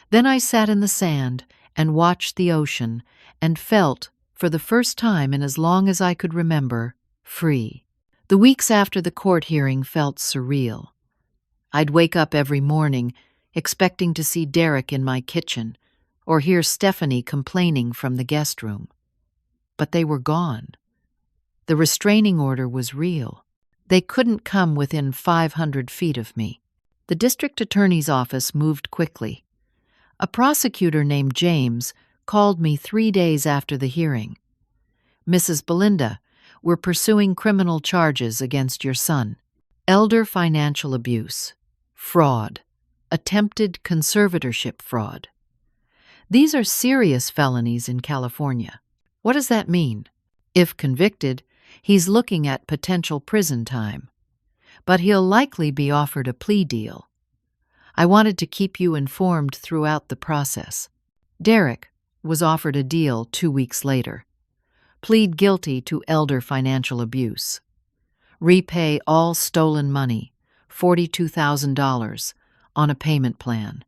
[SPEAKER 1] Then I sat in the sand and watched the ocean and felt, for the first time in as long as I could remember, free. The weeks after the court hearing felt surreal. I'd wake up every morning expecting to see Derek in my kitchen or hear Stephanie complaining from the guest room. But they were gone. The restraining order was real. They couldn't come within 500 feet of me. The district attorney's office moved quickly. A prosecutor named James called me 3 days after the hearing. Mrs. Belinda, we're pursuing criminal charges against your son. Elder financial abuse, fraud, attempted conservatorship fraud. These are serious felonies in California. What does that mean? If convicted, he's looking at potential prison time. But he'll likely be offered a plea deal. I wanted to keep you informed throughout the process. Derek was offered a deal 2 weeks later. Plead guilty to elder financial abuse. Repay all stolen money, $42,000, on a payment plan.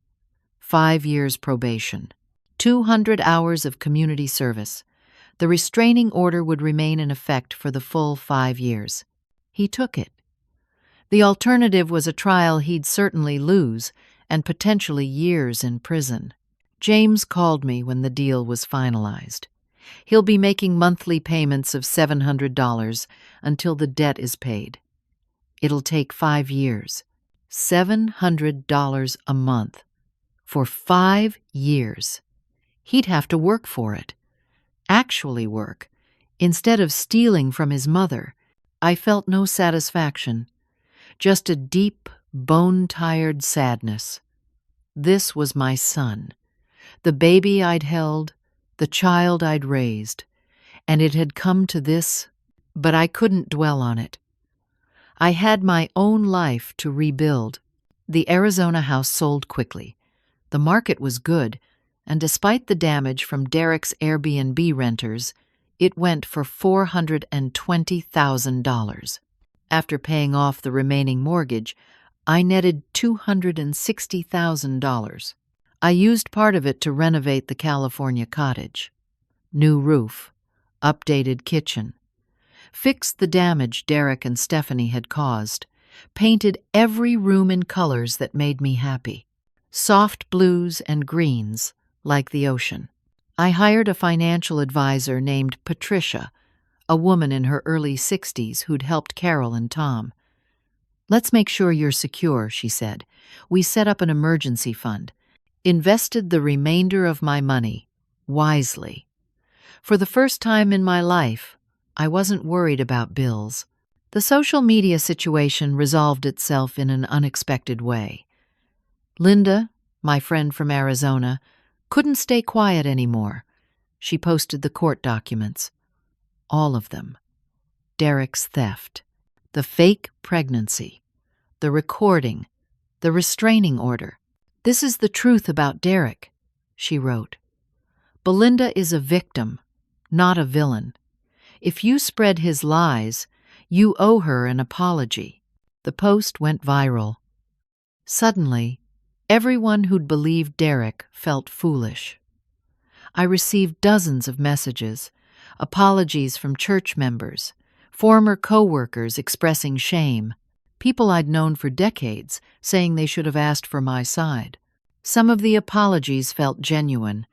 [SPEAKER 1] 5 years probation. 200 hours of community service. The restraining order would remain in effect for the full 5 years. He took it. The alternative was a trial he'd certainly lose and potentially years in prison. James called me when the deal was finalized. He'll be making monthly payments of $700 until the debt is paid. It'll take 5 years. $700 a month. For 5 years. He'd have to work for it. Actually work. Instead of stealing from his mother. I felt no satisfaction. Just a deep, bone-tired sadness. This was my son. The baby I'd held, the child I'd raised. And it had come to this, but I couldn't dwell on it. I had my own life to rebuild. The Arizona house sold quickly. The market was good, and despite the damage from Derek's Airbnb renters, It went for $420,000. After paying off the remaining mortgage, I netted $260,000. I used part of it to renovate the California cottage. New roof, updated kitchen, fixed the damage Derek and Stephanie had caused, painted every room in colors that made me happy. Soft blues and greens, like the ocean. I hired a financial advisor named Patricia, a woman in her early 60s who'd helped Carol and Tom. "Let's make sure you're secure," she said. We set up an emergency fund, invested the remainder of my money wisely. For the first time in my life, I wasn't worried about bills. The social media situation resolved itself in an unexpected way. Linda, my friend from Arizona, couldn't stay quiet anymore. She posted the court documents. All of them. Derek's theft, the fake pregnancy, the recording, the restraining order. "This is the truth about Derek," she wrote. "Belinda is a victim, not a villain. If you spread his lies, you owe her an apology." The post went viral. Suddenly, everyone who'd believed Derek felt foolish. I received dozens of messages, apologies from church members, former co-workers expressing shame, people I'd known for decades saying they should have asked for my side. Some of the apologies felt genuine,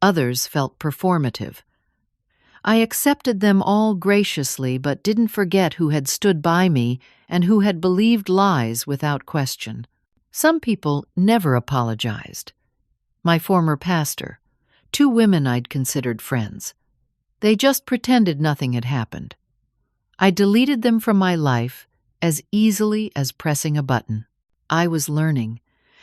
[SPEAKER 1] others felt performative. I accepted them all graciously, but didn't forget who had stood by me and who had believed lies without question. Some people never apologized. My former pastor, 2 women I'd considered friends. They just pretended nothing had happened. I deleted them from my life as easily as pressing a button. I was learning.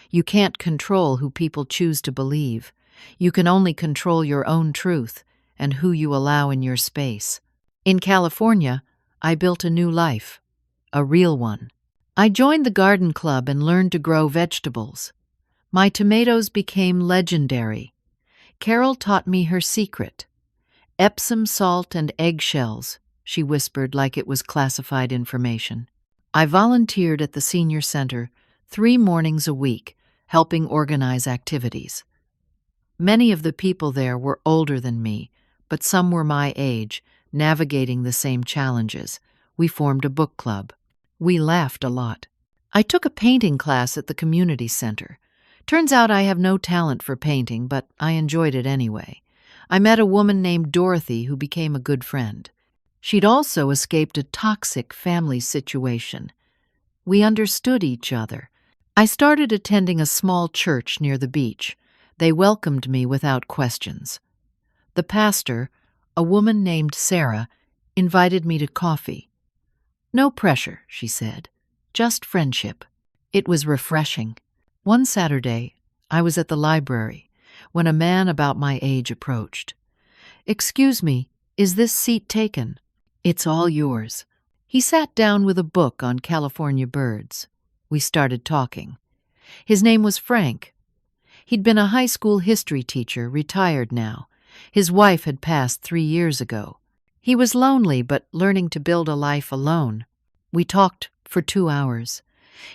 [SPEAKER 1] You can't control who people choose to believe. You can only control your own truth and who you allow in your space. In California, I built a new life, a real one. I joined the garden club and learned to grow vegetables. My tomatoes became legendary. Carol taught me her secret. "Epsom salt and eggshells," she whispered like it was classified information. I volunteered at the senior center 3 mornings a week, helping organize activities. Many of the people there were older than me, but some were my age, navigating the same challenges. We formed a book club. We laughed a lot. I took a painting class at the community center. Turns out I have no talent for painting, but I enjoyed it anyway. I met a woman named Dorothy who became a good friend. She'd also escaped a toxic family situation. We understood each other. I started attending a small church near the beach. They welcomed me without questions. The pastor, a woman named Sarah, invited me to coffee. "No pressure," she said. "Just friendship." It was refreshing. One Saturday, I was at the library when a man about my age approached. "Excuse me, is this seat taken?" "It's all yours." He sat down with a book on California birds. We started talking. His name was Frank. He'd been a high school history teacher, retired now. His wife had passed 3 years ago. He was lonely, but learning to build a life alone. We talked for 2 hours.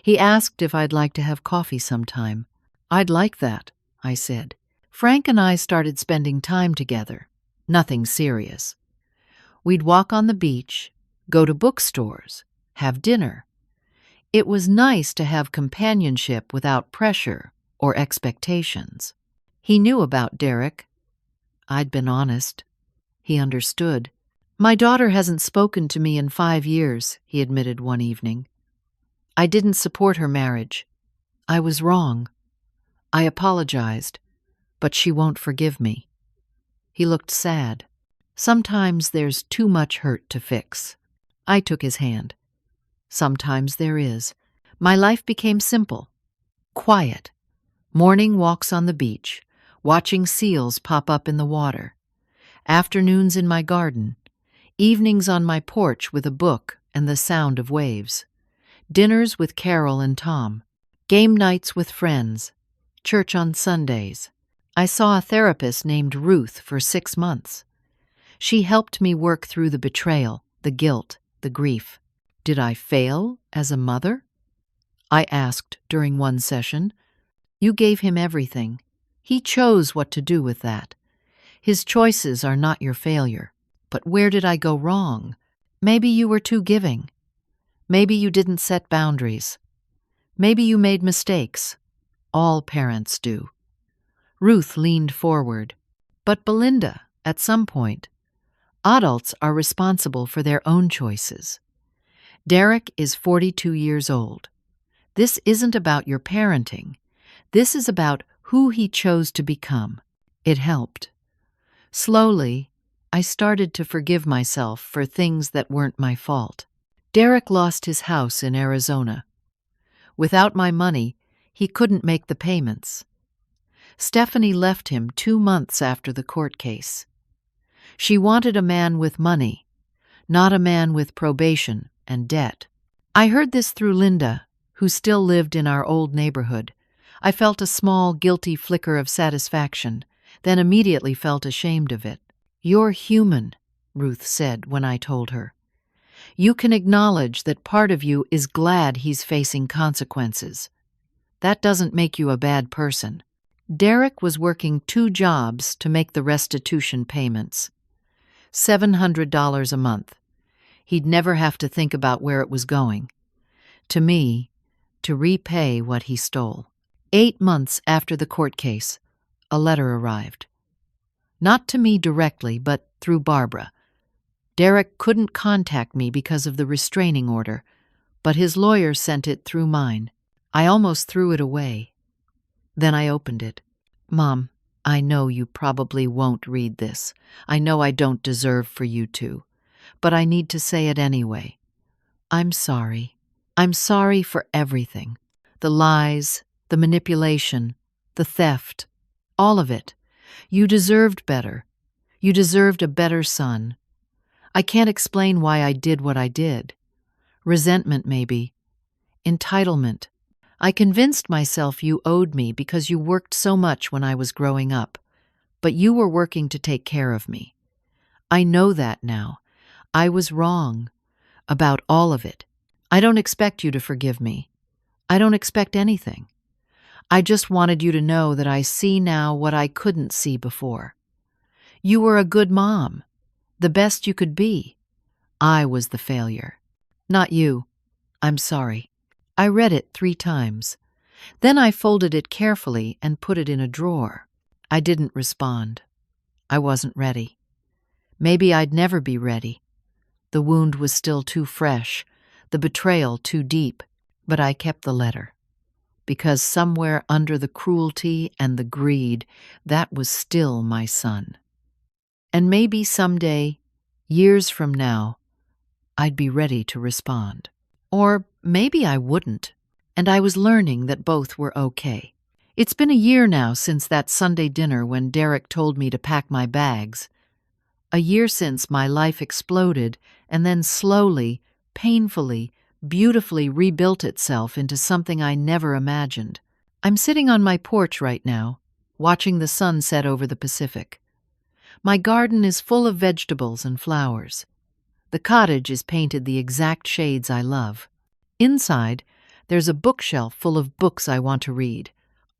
[SPEAKER 1] He asked if I'd like to have coffee sometime. "I'd like that," I said. Frank and I started spending time together. Nothing serious. We'd walk on the beach, go to bookstores, have dinner. It was nice to have companionship without pressure or expectations. He knew about Derek. I'd been honest. He understood. "My daughter hasn't spoken to me in 5 years," he admitted one evening. "I didn't support her marriage. I was wrong. I apologized, but she won't forgive me." He looked sad. "Sometimes there's too much hurt to fix." I took his hand. "Sometimes there is." My life became simple, quiet. Morning walks on the beach, watching seals pop up in the water. Afternoons in my garden. Evenings on my porch with a book and the sound of waves. Dinners with Carol and Tom. Game nights with friends. Church on Sundays. I saw a therapist named Ruth for 6 months. She helped me work through the betrayal, the guilt, the grief. Did I fail as a mother? I asked during one session. You gave him everything. He chose what to do with that. His choices are not your failure. But where did I go wrong? Maybe you were too giving. Maybe you didn't set boundaries. Maybe you made mistakes. All parents do. Ruth leaned forward. But Belinda, at some point, adults are responsible for their own choices. Derek is 42 years old. This isn't about your parenting. This is about who he chose to become. It helped. Slowly, I started to forgive myself for things that weren't my fault. Derek lost his house in Arizona. Without my money, he couldn't make the payments. Stephanie left him 2 months after the court case. She wanted a man with money, not a man with probation and debt. I heard this through Linda, who still lived in our old neighborhood. I felt a small, guilty flicker of satisfaction, then immediately felt ashamed of it. You're human, Ruth said when I told her. You can acknowledge that part of you is glad he's facing consequences. That doesn't make you a bad person. Derek was working 2 jobs to make the restitution payments. $700 a month. He'd never have to think about where it was going. To me, to repay what he stole. 8 months after the court case, a letter arrived. Not to me directly, but through Barbara. Derek couldn't contact me because of the restraining order, but his lawyer sent it through mine. I almost threw it away. Then I opened it. Mom, I know you probably won't read this. I know I don't deserve for you to. But I need to say it anyway. I'm sorry. I'm sorry for everything. The lies, the manipulation, the theft, all of it. You deserved better. You deserved a better son. I can't explain why I did what I did. Resentment, maybe. Entitlement. I convinced myself you owed me because you worked so much when I was growing up, but you were working to take care of me. I know that now. I was wrong about all of it. I don't expect you to forgive me. I don't expect anything. I just wanted you to know that I see now what I couldn't see before. You were a good mom, the best you could be. I was the failure. Not you. I'm sorry. I read it 3 times. Then I folded it carefully and put it in a drawer. I didn't respond. I wasn't ready. Maybe I'd never be ready. The wound was still too fresh, the betrayal too deep, but I kept the letter. Because somewhere under the cruelty and the greed, that was still my son. And maybe someday, years from now, I'd be ready to respond. Or maybe I wouldn't, and I was learning that both were okay. It's been a year now since that Sunday dinner when Derek told me to pack my bags. A year since my life exploded and then slowly, painfully, beautifully rebuilt itself into something I never imagined. I'm sitting on my porch right now, watching the sun set over the Pacific. My garden is full of vegetables and flowers. The cottage is painted the exact shades I love. Inside, there's a bookshelf full of books I want to read,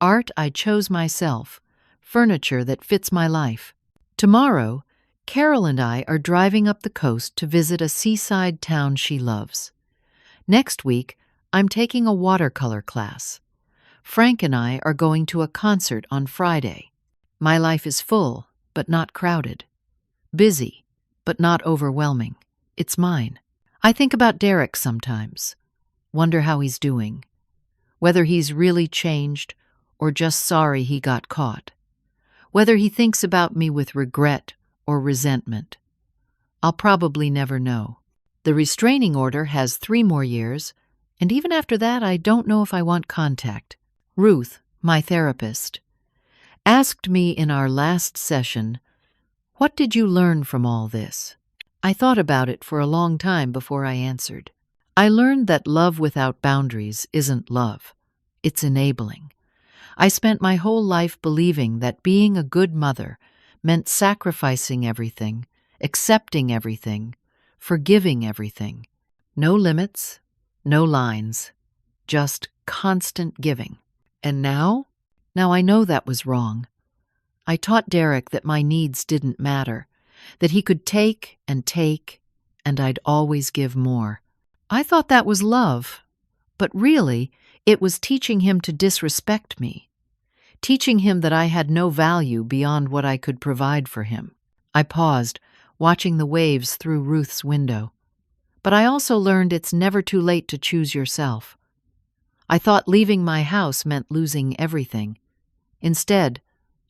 [SPEAKER 1] art I chose myself, furniture that fits my life. Tomorrow, Carol and I are driving up the coast to visit a seaside town she loves. Next week, I'm taking a watercolor class. Frank and I are going to a concert on Friday. My life is full, but not crowded. Busy, but not overwhelming. It's mine. I think about Derek sometimes. Wonder how he's doing. Whether he's really changed or just sorry he got caught. Whether he thinks about me with regret or resentment. I'll probably never know. The restraining order has 3 more years, and even after that I don't know if I want contact. Ruth, my therapist, asked me in our last session, "What did you learn from all this?" I thought about it for a long time before I answered. I learned that love without boundaries isn't love. It's enabling. I spent my whole life believing that being a good mother meant sacrificing everything, accepting everything, forgiving everything. No limits, no lines, just constant giving. And now? Now I know that was wrong. I taught Derek that my needs didn't matter, that he could take, and I'd always give more. I thought that was love, but really, it was teaching him to disrespect me, teaching him that I had no value beyond what I could provide for him. I paused, watching the waves through Ruth's window. But I also learned it's never too late to choose yourself. I thought leaving my house meant losing everything. Instead,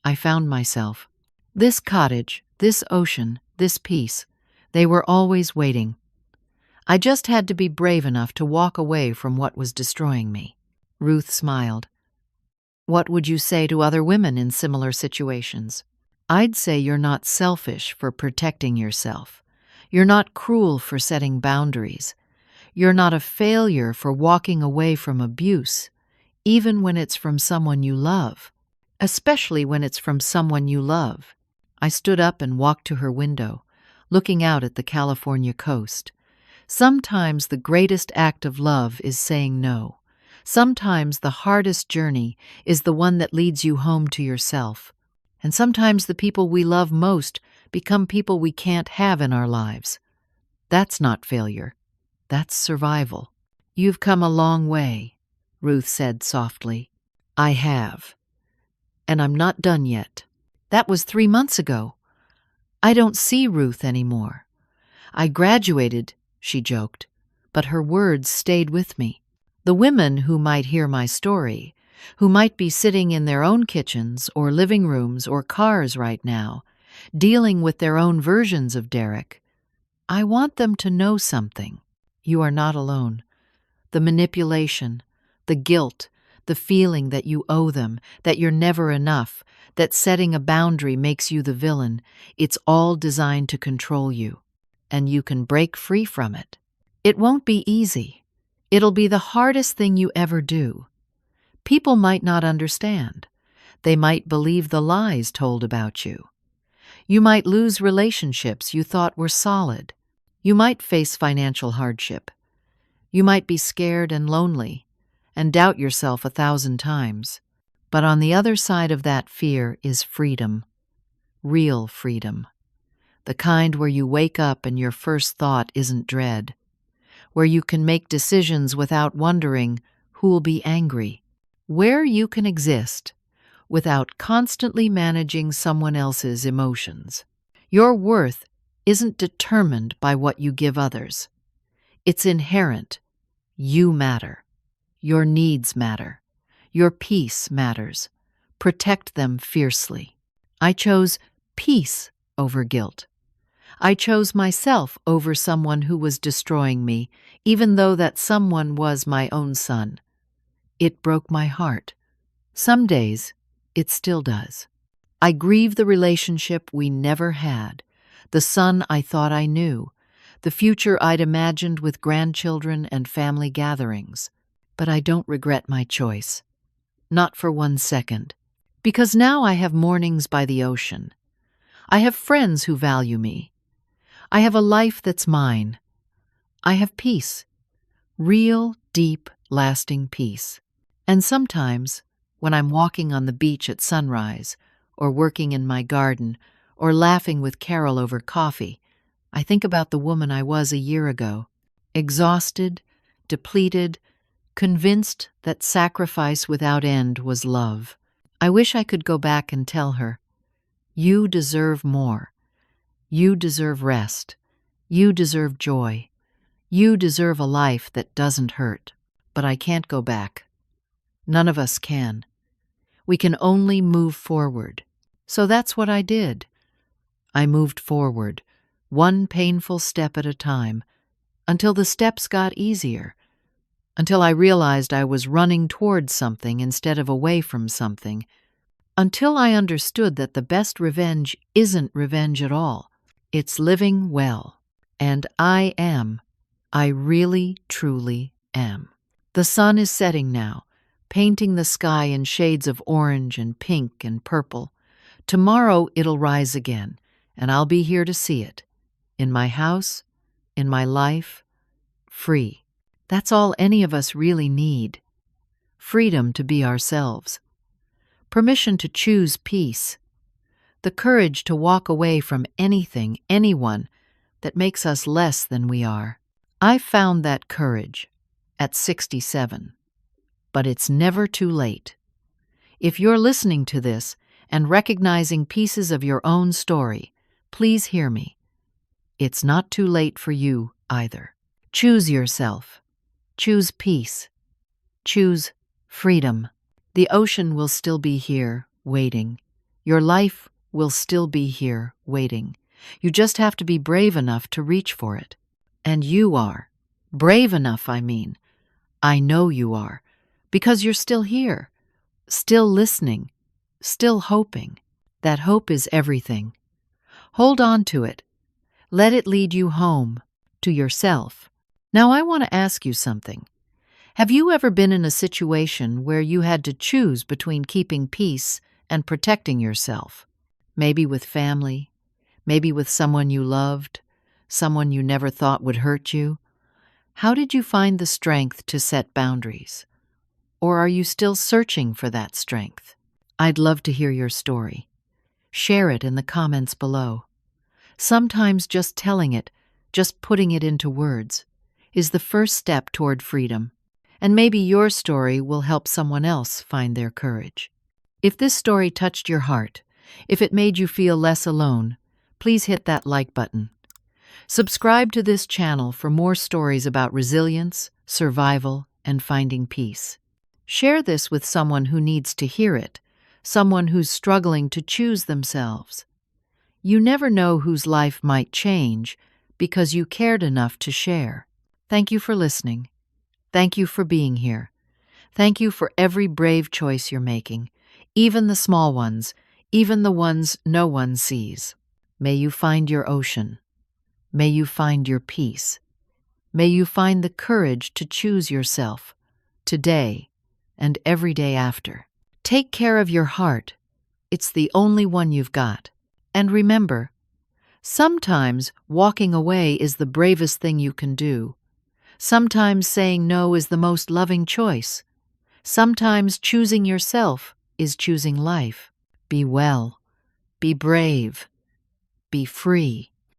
[SPEAKER 1] I found myself. This cottage, this ocean, this peace, they were always waiting. I just had to be brave enough to walk away from what was destroying me. Ruth smiled. What would you say to other women in similar situations? I'd say you're not selfish for protecting yourself. You're not cruel for setting boundaries. You're not a failure for walking away from abuse, even when it's from someone you love. Especially when it's from someone you love. I stood up and walked to her window, looking out at the California coast. Sometimes the greatest act of love is saying no. Sometimes the hardest journey is the one that leads you home to yourself. And sometimes the people we love most become people we can't have in our lives. That's not failure. That's survival. You've come a long way, Ruth said softly. I have. And I'm not done yet. That was 3 months ago. I don't see Ruth anymore. I graduated, she joked, but her words stayed with me. The women who might hear my story, who might be sitting in their own kitchens or living rooms or cars right now, dealing with their own versions of Derek, I want them to know something. You are not alone. The manipulation, the guilt, the feeling that you owe them, that you're never enough, that setting a boundary makes you the villain, it's all designed to control you. And you can break free from it. It won't be easy. It'll be the hardest thing you ever do. People might not understand. They might believe the lies told about you. You might lose relationships you thought were solid. You might face financial hardship. You might be scared and lonely and doubt yourself 1,000 times. But on the other side of that fear is freedom. Real freedom. The kind where you wake up and your first thought isn't dread. Where you can make decisions without wondering who'll be angry. Where you can exist without constantly managing someone else's emotions. Your worth isn't determined by what you give others. It's inherent. You matter. Your needs matter. Your peace matters. Protect them fiercely. I chose peace over guilt. I chose myself over someone who was destroying me, even though that someone was my own son. It broke my heart. Some days, it still does. I grieve the relationship we never had, the son I thought I knew, the future I'd imagined with grandchildren and family gatherings. But I don't regret my choice. Not for 1 second. Because now I have mornings by the ocean. I have friends who value me. I have a life that's mine. I have peace. Real, deep, lasting peace. And sometimes, when I'm walking on the beach at sunrise, or working in my garden, or laughing with Carol over coffee, I think about the woman I was a year ago, exhausted, depleted, convinced that sacrifice without end was love. I wish I could go back and tell her, you deserve more. You deserve rest. You deserve joy. You deserve a life that doesn't hurt. But I can't go back. None of us can. We can only move forward. So that's what I did. I moved forward, one painful step at a time, until the steps got easier, until I realized I was running towards something instead of away from something, until I understood that the best revenge isn't revenge at all. It's living well. And I am. I really, truly am. The sun is setting now, painting the sky in shades of orange and pink and purple. Tomorrow it'll rise again, and I'll be here to see it. in my house, in my life, free. That's all any of us really need. Freedom to be ourselves. Permission to choose peace. The courage to walk away from anything, anyone, that makes us less than we are. I found that courage at 67. But it's never too late. If you're listening to this and recognizing pieces of your own story, please hear me. It's not too late for you either. Choose yourself. Choose peace. Choose freedom. The ocean will still be here, waiting. Your life will still be here, waiting. You just have to be brave enough to reach for it. And you are. Brave enough, I mean. I know you are. Because you're still here. Still listening. Still hoping. That hope is everything. Hold on to it. Let it lead you home, to yourself. Now I want to ask you something. Have you ever been in a situation where you had to choose between keeping peace and protecting yourself? Maybe with family, maybe with someone you loved, someone you never thought would hurt you? How did you find the strength to set boundaries? Or are you still searching for that strength? I'd love to hear your story. Share it in the comments below. Sometimes just telling it, just putting it into words, is the first step toward freedom. And maybe your story will help someone else find their courage. If this story touched your heart, if it made you feel less alone, please hit that like button. Subscribe to this channel for more stories about resilience, survival, and finding peace. Share this with someone who needs to hear it, someone who's struggling to choose themselves. You never know whose life might change because you cared enough to share. Thank you for listening. Thank you for being here. Thank you for every brave choice you're making, even the small ones, even the ones no one sees. May you find your ocean. May you find your peace. May you find the courage to choose yourself, today and every day after. Take care of your heart. It's the only one you've got. And remember, sometimes walking away is the bravest thing you can do. Sometimes saying no is the most loving choice. Sometimes choosing yourself is choosing life. Be well. Be brave. Be free.